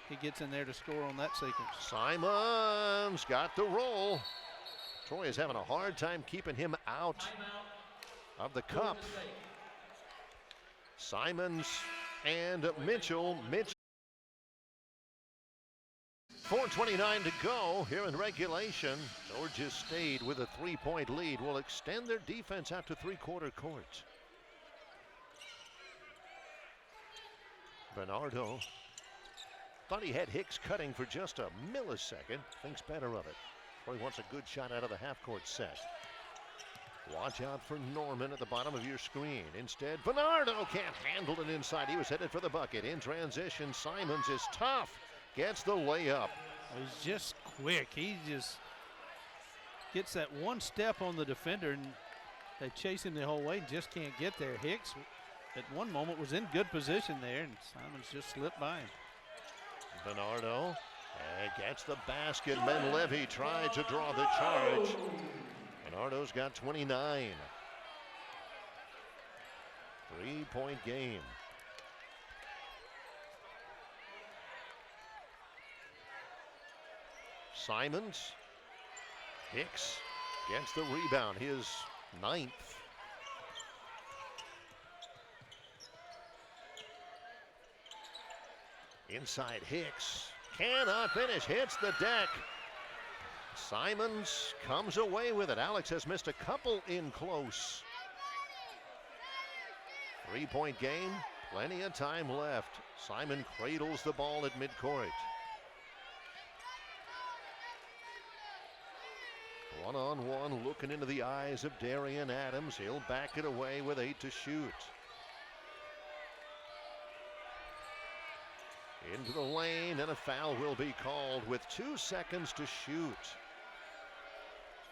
he gets in there to score on that sequence. Simons got the roll. Troy is having a hard time keeping him out of the cup. Simons and Mitchell. 4:29 to go here in regulation. Georgia State with a 3-point lead will extend their defense out to three-quarter court. Varnado thought he had Hicks cutting for just a millisecond. Thinks better of it. Troy wants a good shot out of the half-court set. Watch out for Norman at the bottom of your screen. Instead, Varnado can't handle it inside. He was headed for the bucket. In transition, Simons is tough. Gets the layup. He's just quick. He just gets that one step on the defender, and they chase him the whole way and just can't get there. Hicks, at one moment, was in good position there, and Simons just slipped by him. Varnado gets the basket. Ben Levy tried to draw the charge. Varnado's got 29. 3-point game. Simons. Hicks gets the rebound, his 9th. Inside Hicks. Cannot finish, hits the deck. Simons comes away with it. Alex has missed a couple in close. 3-point game, plenty of time left. Simon cradles the ball at midcourt. One-on-one, looking into the eyes of Darian Adams. He'll back it away with 8 to shoot. Into the lane, and a foul will be called with 2 seconds to shoot.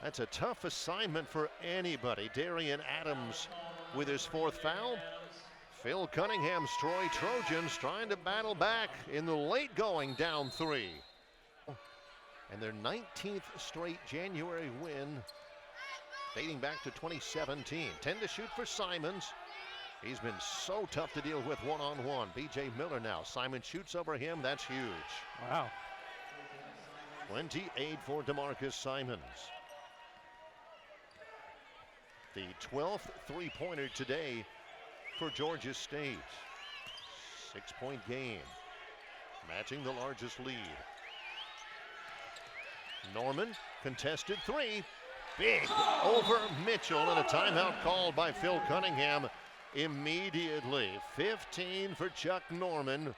That's a tough assignment for anybody. Darian Adams with his 4th foul. Phil Cunningham's Troy Trojans trying to battle back in the late going, down 3. And their 19th straight January win, dating back to 2017. 10 to shoot for Simons. He's been so tough to deal with one-on-one. B.J. Miller now. Simon shoots over him. That's huge. Wow. 28 for DeMarcus Simons. The 12th three-pointer today for Georgia State. 6-point game, matching the largest lead. Norman, contested 3. Big over Mitchell, and a timeout called by Phil Cunningham immediately. 15 for Chuck Norman,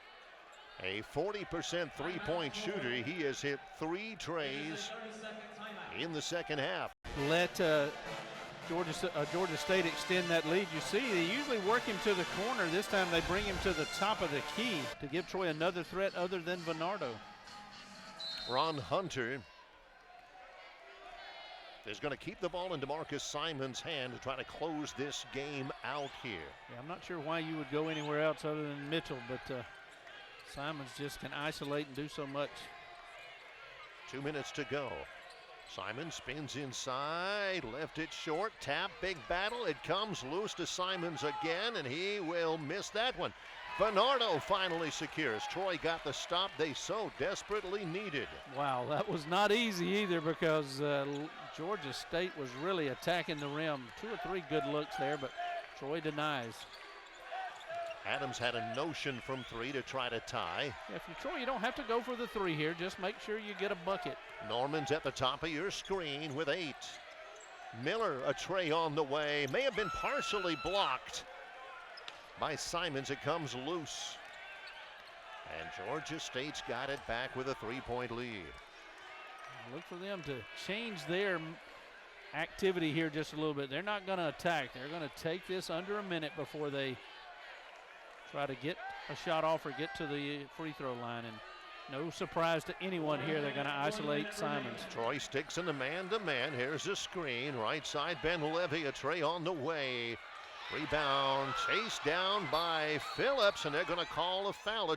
a 40% three-point shooter. He has hit 3 trays in the second half. Let Georgia State extend that lead. You see, they usually work him to the corner. This time they bring him to the top of the key to give Troy another threat other than Varnado. Ron Hunter is going to keep the ball in DeMarcus Simon's hand to try to close this game out here. Yeah, I'm not sure why you would go anywhere else other than Mitchell, but Simons just can isolate and do so much. 2 minutes to go. Simon spins inside, left it short, tap, big battle. It comes loose to Simons again, and he will miss that one. Varnado finally secures. Troy got the stop they so desperately needed. Wow, that was not easy either, because Georgia State was really attacking the rim. 2 or 3 good looks there, but Troy denies. Adams had a notion from 3 to try to tie. Yeah, if you're Troy, you don't have to go for the 3 here. Just make sure you get a bucket. Norman's at the top of your screen with 8. Miller, a tray on the way. May have been partially blocked by Simons. It comes loose. And Georgia State's got it back with a 3-point lead. Look for them to change their activity here just a little bit. They're not going to attack. They're going to take this under a minute before they try to get a shot off or get to the free throw line. And no surprise to anyone here, they're going to isolate Simons. Troy sticks in the man-to-man. Here's a screen. Right side, Ben Levy, a tray on the way. Rebound, chased down by Phillips, and they're going to call a foul, a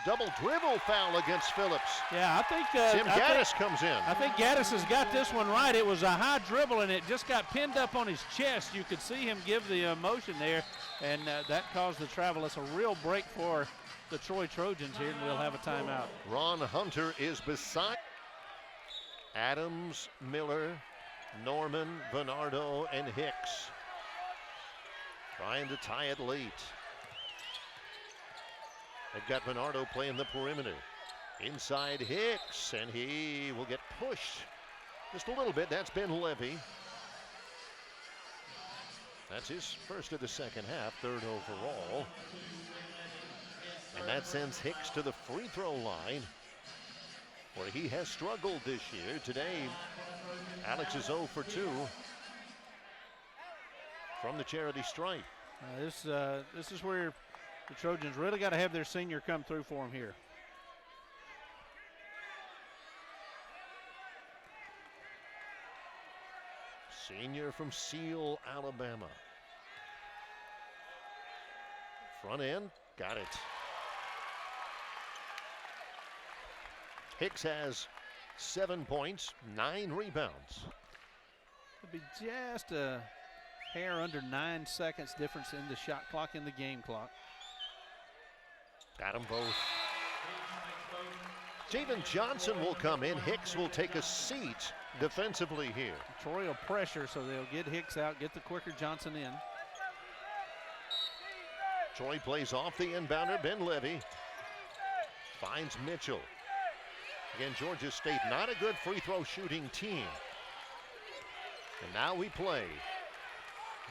double dribble foul against Phillips. Yeah, I think Tim Gaddis comes in. I think Gaddis has got this one right. It was a high dribble, and it just got pinned up on his chest. You could see him give the motion there, and that caused the travel. It's a real break for the Troy Trojans here, and we'll have a timeout. Ron Hunter is beside Adams, Miller, Norman, Varnado, and Hicks. Trying to tie it late. They've got Varnado playing the perimeter. Inside Hicks, and he will get pushed just a little bit. That's Ben Levy. That's his first of the second half, 3rd overall. And that sends Hicks to the free throw line, where he has struggled this year. Today, Alex is 0 for 2. From the charity stripe. This is where the Trojans really got to have their senior come through for them here. Senior from Seal, Alabama. Front end, got it. Hicks has 7 points, 9 rebounds. It'll be just a hair under 9 seconds difference in the shot clock and the game clock. Got them both. Javen Johnson will come in. Hicks will take a seat defensively here. Troy will pressure, so they'll get Hicks out, get the quicker Johnson in. Troy plays off the inbounder. Ben Levy finds Mitchell. Again, Georgia State not a good free throw shooting team. And now we play.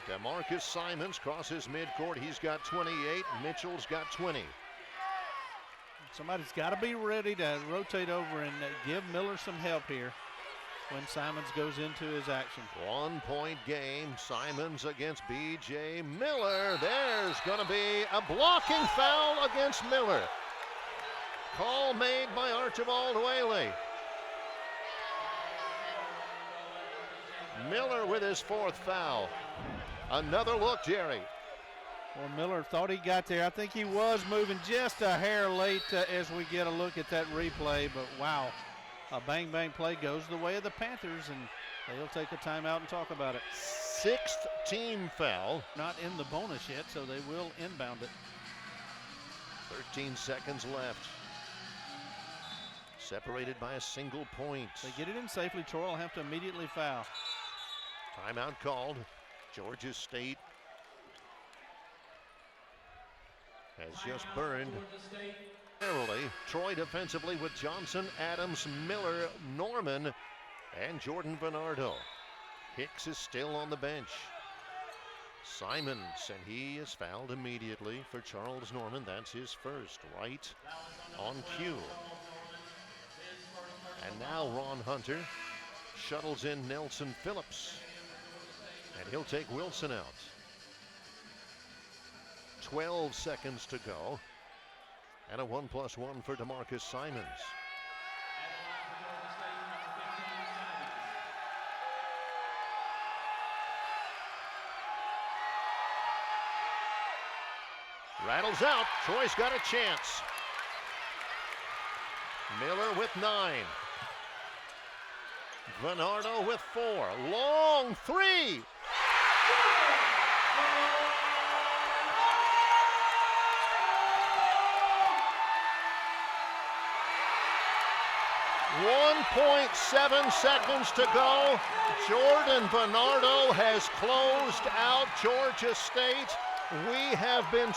DeMarcus Simons crosses midcourt. He's got 28. Mitchell's got 20. Somebody's got to be ready to rotate over and give Miller some help here when Simons goes into his action. 1 point game. Simons against B.J. Miller. There's going to be a blocking foul against Miller. Call made by Archibald Whaley. Miller with his 4th foul. Another look, Jerry. Well, Miller thought he got there. I think he was moving just a hair late as we get a look at that replay. But, wow, a bang-bang play goes the way of the Panthers, and they'll take a timeout and talk about it. 6th team foul. Not in the bonus yet, so they will inbound it. 13 seconds left. Separated by a single point. They get it in safely. Troy will have to immediately foul. Timeout called. Georgia State has just burned narrowly. Troy defensively with Johnson, Adams, Miller, Norman, and Jordon Varnado. Hicks is still on the bench. Simons, and he is fouled immediately for Charles Norman. That's his first, right on cue. And now Ron Hunter shuttles in Nelson Phillips, and he'll take Wilson out. 12 seconds to go, and a 1+1 for DeMarcus Simons. Rattles out. Troy's got a chance. Miller with 9. Varnado with 4. Long 3. .7 seconds to go. Jordon Varnado has closed out Georgia State. We have been